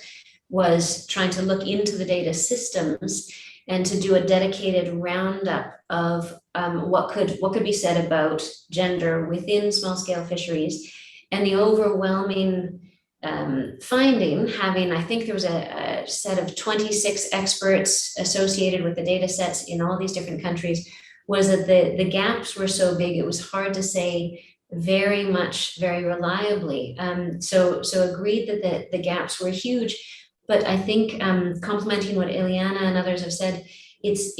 S6: was trying to look into the data systems and to do a dedicated roundup of what could be said about gender within small scale fisheries. And the overwhelming finding, I think there was a set of 26 experts associated with the data sets in all these different countries, was that the gaps were so big, it was hard to say very reliably. So agreed that the gaps were huge, but I think complementing what Ileana and others have said, it's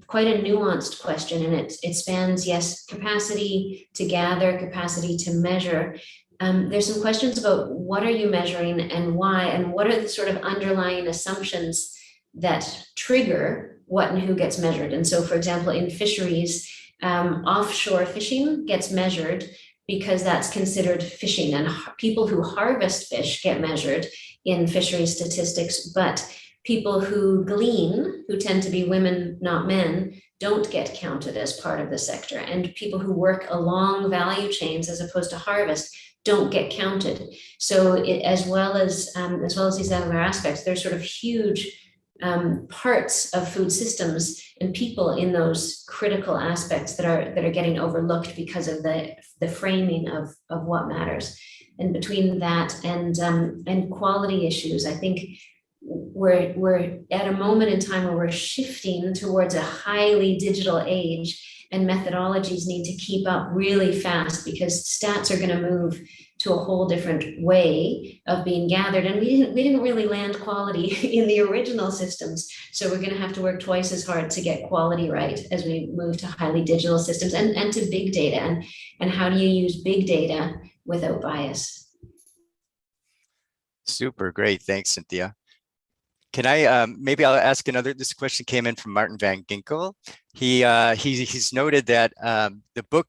S6: quite a nuanced question, and it spans, yes, capacity to gather, capacity to measure. There's some questions about what are you measuring and why, and what are the sort of underlying assumptions that trigger what and who gets measured. And so, for example, in fisheries, offshore fishing gets measured because that's considered fishing, and people who harvest fish get measured in fishery statistics, but people who glean, who tend to be women, not men, don't get counted as part of the sector. And people who work along value chains as opposed to harvest don't get counted. So as well as these other aspects, there's sort of huge parts of food systems and people in those critical aspects that are getting overlooked because of the framing of what matters. And between that and quality issues, I think we're at a moment in time where we're shifting towards a highly digital age, and methodologies need to keep up really fast because stats are going to move to a whole different way of being gathered. And we didn't really land quality in the original systems. So we're going to have to work twice as hard to get quality right as we move to highly digital systems and to big data. And how do you use big data without bias?
S1: Super great. Thanks, Cynthia. Can I, maybe I'll ask another, this question came in from Martin Van Ginkel. He's noted that the book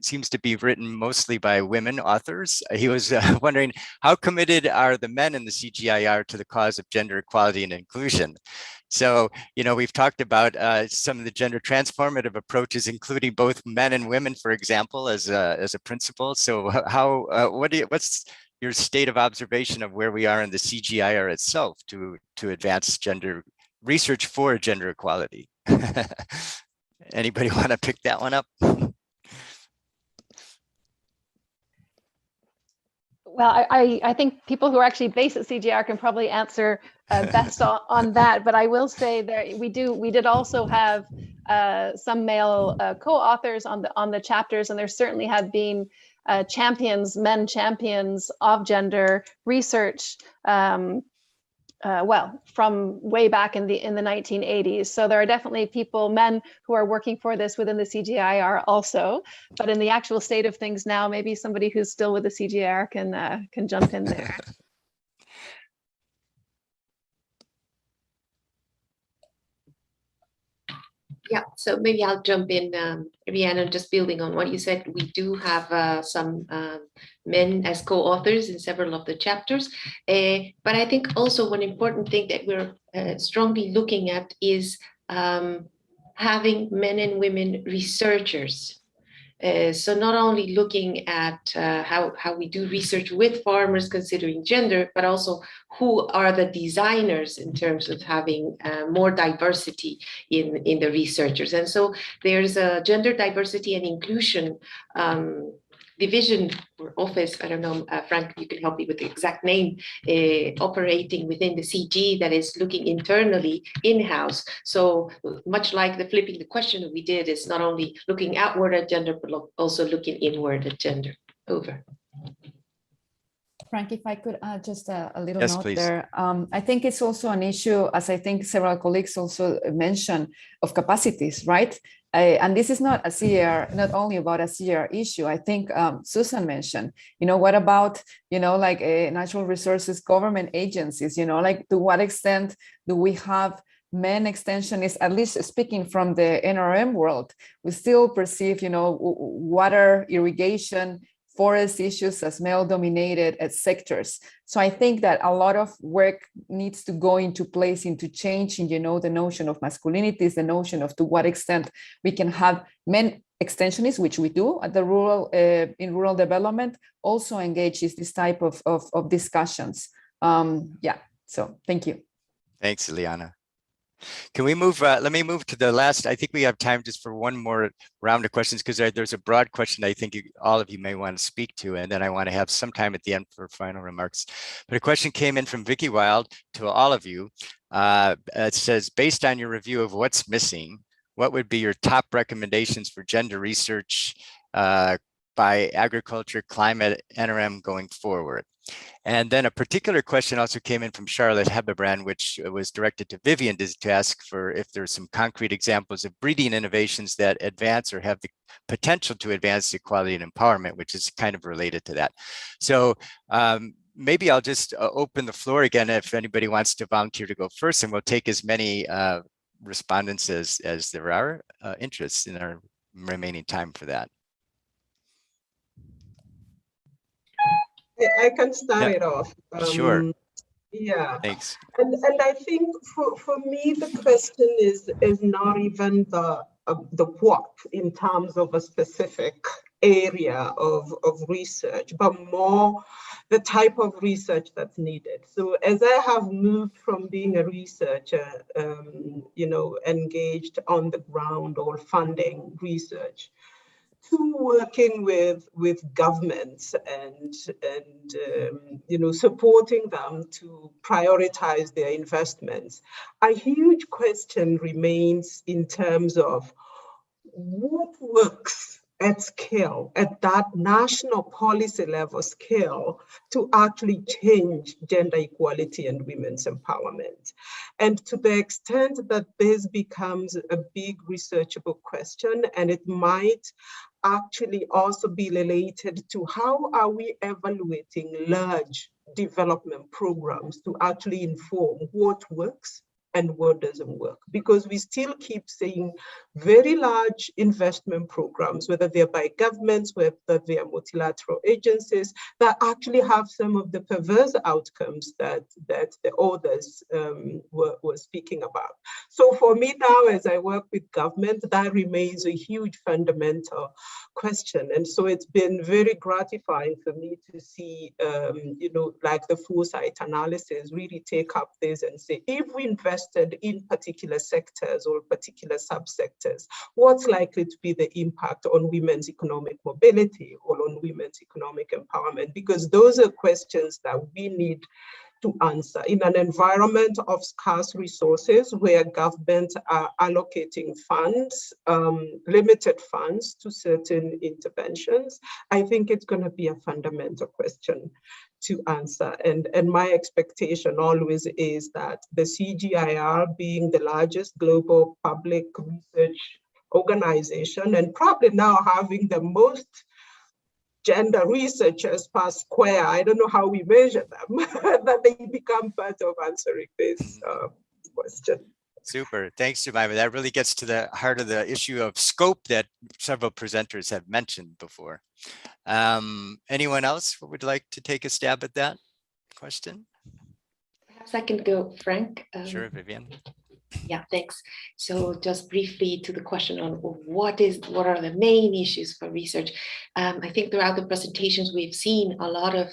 S1: seems to be written mostly by women authors. He was wondering, how committed are the men in the CGIAR to the cause of gender equality and inclusion? So, we've talked about some of the gender transformative approaches, including both men and women, for example, as a principle. So what's your state of observation of where we are in the CGIAR itself to advance gender research for gender equality? Anybody want to pick that one up?
S2: Well, I think people who are actually based at CGIAR can probably answer best on that. But I will say that we did also have some male co-authors on the chapters, and there certainly have been men champions of gender research. Well, from way back in the 1980s. So there are definitely men who are working for this within the CGIAR also. But in the actual state of things now, maybe somebody who's still with the CGIAR can jump in there.
S4: Yeah, so maybe I'll jump in, Rhiannon, just building on what you said. We do have some men as co-authors in several of the chapters, but I think also one important thing that we're strongly looking at is having men and women researchers. So not only looking at how we do research with farmers considering gender, but also who are the designers in terms of having more diversity in the researchers. And so there's a gender diversity and inclusion division or office, I don't know, Frank, you can help me with the exact name, operating within the CG that is looking internally in-house. So much like the flipping the question that we did, is not only looking outward at gender, but also looking inward at gender. Over.
S5: Frank, if I could add just a little
S1: Yes,
S5: note
S1: please.
S5: there. I think it's also an issue, as I think several colleagues also mentioned, of capacities, right? And this is not a CR, not only about a CR issue. I think Susan mentioned, what about, like natural resources government agencies, like to what extent do we have men extensionists, at least speaking from the NRM world, we still perceive, water, irrigation, forest issues as male-dominated sectors. So I think that a lot of work needs to go into place into changing, the notion of masculinities, the notion of to what extent we can have men extensionists, which we do at the in rural development, also engage in this type of discussions. Yeah, so thank you.
S1: Thanks, Ileana. Can we move, let me move to the last, I think we have time just for one more round of questions, because there's a broad question I think all of you may want to speak to, and then I want to have some time at the end for final remarks. But a question came in from Vicky Wild to all of you. It says, based on your review of what's missing, what would be your top recommendations for gender research by agriculture, climate, NRM going forward? And then a particular question also came in from Charlotte Hebebrand, which was directed to Vivian to ask for if there's some concrete examples of breeding innovations that advance or have the potential to advance equality and empowerment, which is kind of related to that. So maybe I'll just open the floor again if anybody wants to volunteer to go first, and we'll take as many respondents as there are interests in our remaining time for that.
S8: I can start it off.
S1: Sure.
S8: Yeah.
S1: Thanks.
S8: And I think for me, the question is not even the what in terms of a specific area of research, but more the type of research that's needed. So as I have moved from being a researcher, engaged on the ground or funding research, to working with governments and supporting them to prioritize their investments, a huge question remains in terms of what works at scale, at that national policy level scale, to actually change gender equality and women's empowerment. And to the extent that this becomes a big researchable question, and it might actually also be related to how are we evaluating large development programs to actually inform what works and what doesn't work, because we still keep seeing very large investment programs, whether they're by governments, whether they are multilateral agencies, that actually have some of the perverse outcomes that the authors were speaking about. So for me now, as I work with government, that remains a huge fundamental question. And so it's been very gratifying for me to see, like the foresight analysis really take up this and say, if we invested in particular sectors or particular subsectors, what's likely to be the impact on women's economic mobility or on women's economic empowerment? Because those are questions that we need to answer in an environment of scarce resources where governments are allocating funds, limited funds to certain interventions. I think it's going to be a fundamental question to answer. And my expectation always is that the CGIAR, being the largest global public research organization and probably now having the most gender researchers per square, I don't know how we measure them, that they become part of answering this question.
S1: Super, thanks, Jemima. That really gets to the heart of the issue of scope that several presenters have mentioned before. Anyone else who would like to take a stab at that question?
S4: Perhaps I can go, Frank.
S1: Sure, Vivian.
S4: Yeah, thanks. So just briefly to the question on what are the main issues for research. I think throughout the presentations, we've seen a lot of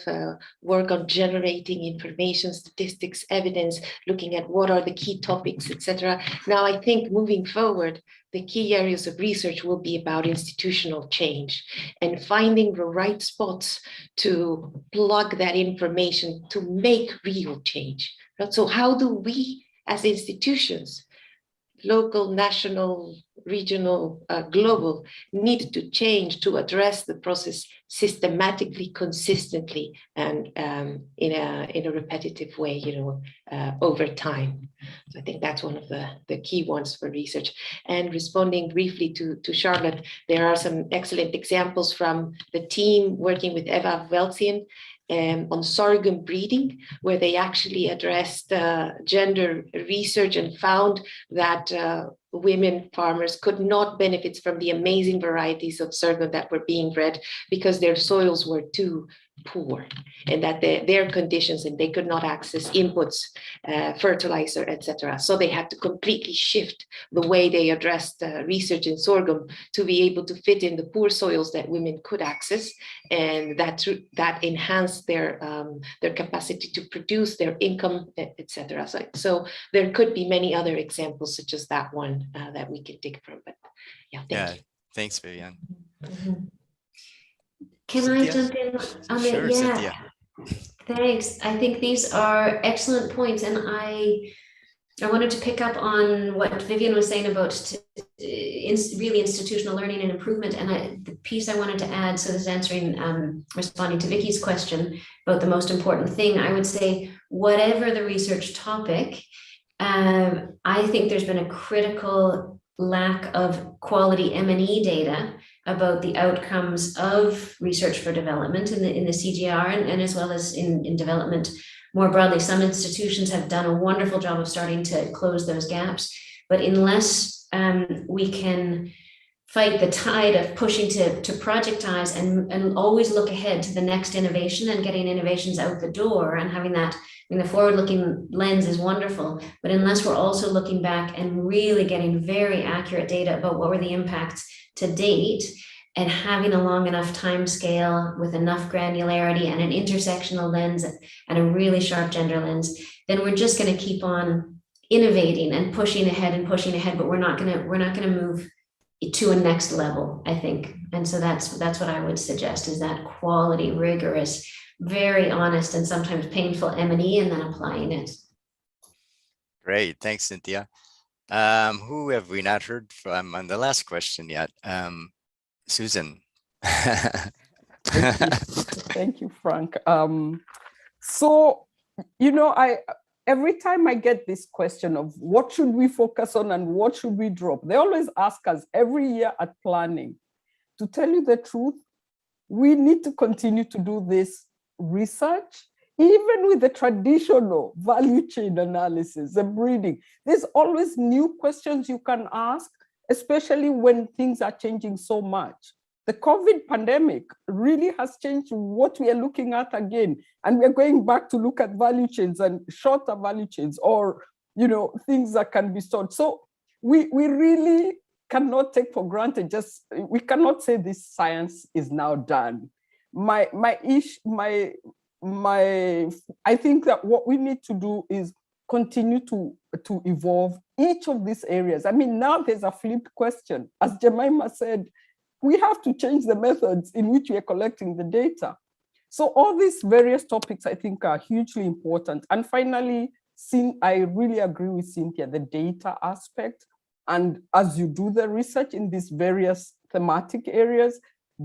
S4: work on generating information, statistics, evidence, looking at what are the key topics, etc. Now, I think moving forward, the key areas of research will be about institutional change and finding the right spots to plug that information to make real change. So how do we as institutions, local, national, regional, global, need to change to address the process systematically, consistently, and in a repetitive way, over time. So I think that's one of the key ones for research. And responding briefly to Charlotte, there are some excellent examples from the team working with Eva Welzien on sorghum breeding, where they actually addressed gender research and found that women farmers could not benefit from the amazing varieties of sorghum that were being bred because their soils were too poor, and that their conditions, and they could not access inputs, fertilizer, etc. So they had to completely shift the way they addressed research in sorghum to be able to fit in the poor soils that women could access, and that enhanced their capacity to produce, their income, etc. So there could be many other examples such as that one that we could dig from. But yeah, thank you.
S1: Thanks, Vivian.
S6: Mm-hmm. Can
S1: Cynthia?
S6: I jump in on
S1: Sure,
S6: it? Yeah.
S1: Cynthia.
S6: Thanks. I think these are excellent points, and I wanted to pick up on what Vivian was saying about really institutional learning and improvement. And the piece I wanted to add, so this is responding to Vicky's question about the most important thing. I would say, whatever the research topic, I think there's been a critical lack of quality M&E data about the outcomes of research for development in the CGIAR and as well as in development more broadly. Some institutions have done a wonderful job of starting to close those gaps, but unless we can fight the tide of pushing to projectize and always look ahead to the next innovation and getting innovations out the door and having that, the forward-looking lens is wonderful, but unless we're also looking back and really getting very accurate data about what were the impacts to date and having a long enough time scale with enough granularity and an intersectional lens and a really sharp gender lens, then we're just going to keep on innovating and pushing ahead, but we're not going to move to a next level, I think. And so that's what I would suggest, is that quality, rigorous, very honest and sometimes painful M&E, and then applying it.
S1: Great, thanks, Cynthia. Who have we not heard from on the last question yet? Susan.
S7: Thank you, Frank. So, every time I get this question of what should we focus on and what should we drop, they always ask us every year at planning. To tell you the truth, we need to continue to do this research even with the traditional value chain analysis and breeding, there's always new questions you can ask, especially when things are changing so much. The COVID pandemic really has changed what we are looking at again. And we're going back to look at value chains and shorter value chains, or things that can be stored. So we really cannot take for granted, we cannot say this science is now done. I think that what we need to do is continue to evolve each of these areas. I mean, now there's a flipped question. As Jemima said, we have to change the methods in which we are collecting the data. So all these various topics, I think, are hugely important. And finally, I really agree with Cynthia, the data aspect. And as you do the research in these various thematic areas,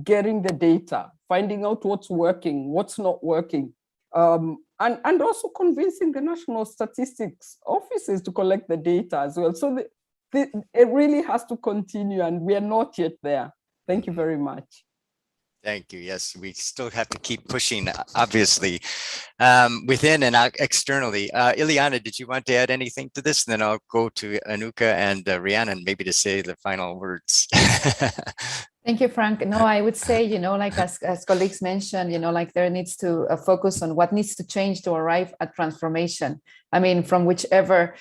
S7: getting the data, finding out what's working, what's not working, and also convincing the national statistics offices to collect the data as well. So it really has to continue, and we are not yet there. Thank you very much.
S1: Thank you. Yes, we still have to keep pushing, obviously, within and out externally. Ileana, did you want to add anything to this? And then I'll go to Anuka and Rhiannon, maybe to say the final words.
S5: Thank you, Frank. No, I would say, like as colleagues mentioned, like there needs to focus on what needs to change to arrive at transformation. I mean, from whichever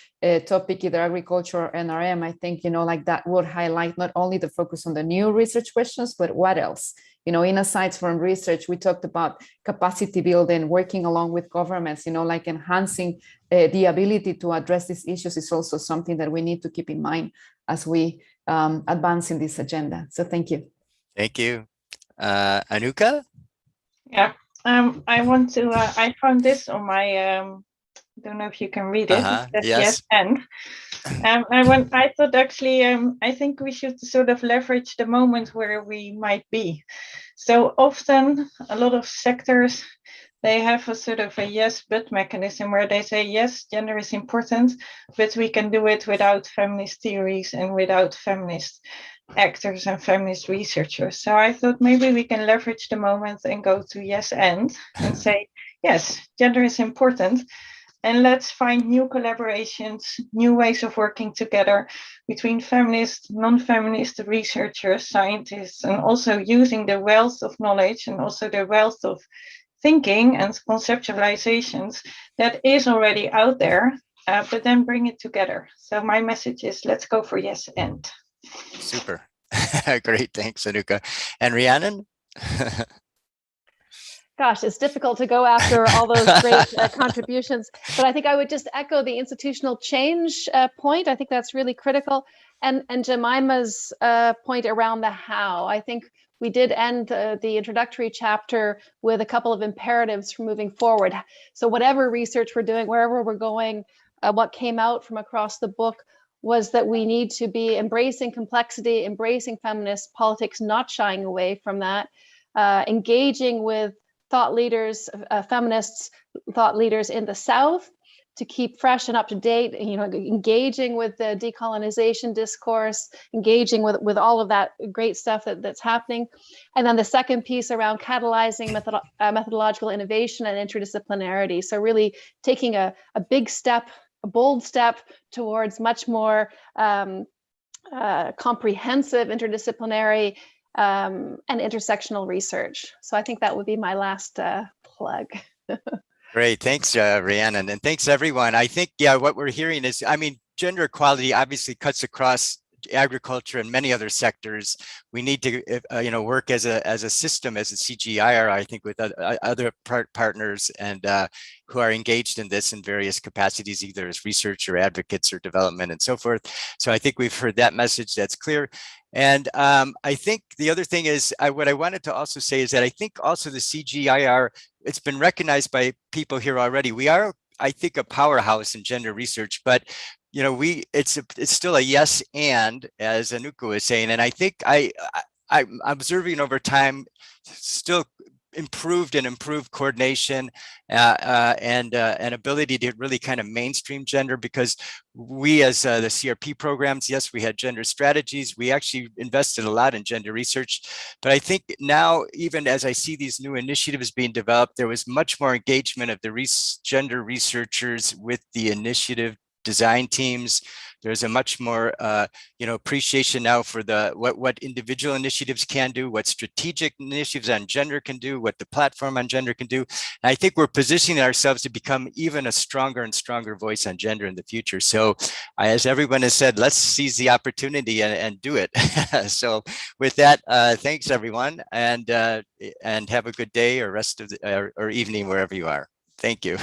S5: topic, either agriculture or NRM, I think, like that would highlight not only the focus on the new research questions, but what else? In insights from research, we talked about capacity building, working along with governments, like enhancing the ability to address these issues is also something that we need to keep in mind as we advance in this agenda. So thank you.
S1: Thank you. Anuka?
S3: Yeah, I want to, I found this on my, don't know if you can read it.
S1: Yes.
S3: And I thought actually, I think we should sort of leverage the moment where we might be. So often, a lot of sectors, they have a sort of a yes, but mechanism where they say, yes, gender is important, but we can do it without feminist theories and without feminist actors and feminist researchers. So I thought maybe we can leverage the moment and go to yes and say, yes, gender is important. And let's find new collaborations, new ways of working together between feminist, non-feminist researchers, scientists, and also using the wealth of knowledge and also the wealth of thinking and conceptualizations that is already out there, but then bring it together. So my message is, let's go for yes and.
S1: Super. Great. Thanks, Anuka. And Rhiannon?
S2: Gosh, it's difficult to go after all those great contributions, but I think I would just echo the institutional change point. I think that's really critical. And Jemima's point around the how. I think we did end the introductory chapter with a couple of imperatives for moving forward. So whatever research we're doing, wherever we're going, what came out from across the book was that we need to be embracing complexity, embracing feminist politics, not shying away from that, engaging with thought leaders, feminists, thought leaders in the South to keep fresh and up to date, engaging with the decolonization discourse, engaging with all of that great stuff that's happening. And then the second piece around catalyzing methodological innovation and interdisciplinarity. So really taking a big step, a bold step towards much more comprehensive interdisciplinary and intersectional research. So I think that would be my last plug.
S1: Great. Thanks, Rhiannon. And thanks, everyone. I think, yeah, what we're hearing is, I mean, gender equality obviously cuts across agriculture and many other sectors. We need to, work as a system, as a CGIAR, I think, with other partners and who are engaged in this in various capacities, either as research or advocates or development and so forth. So I think we've heard that message. That's clear. And I think the other thing is, what I wanted to also say is that I think also the CGIAR, it's been recognized by people here already. We are, I think, a powerhouse in gender research, but it's still a yes and, as Anuka was saying. And I think I'm observing over time still improved coordination and ability to really kind of mainstream gender, because we as the CRP programs, yes, we had gender strategies. We actually invested a lot in gender research. But I think now, even as I see these new initiatives being developed, there was much more engagement of the gender researchers with the initiative design teams. There's a much more appreciation now for what individual initiatives can do, what strategic initiatives on gender can do, what the platform on gender can do. And I think we're positioning ourselves to become even a stronger and stronger voice on gender in the future. So as everyone has said, let's seize the opportunity and do it. So with that, thanks everyone, and have a good day or rest of the or evening wherever you are. Thank you.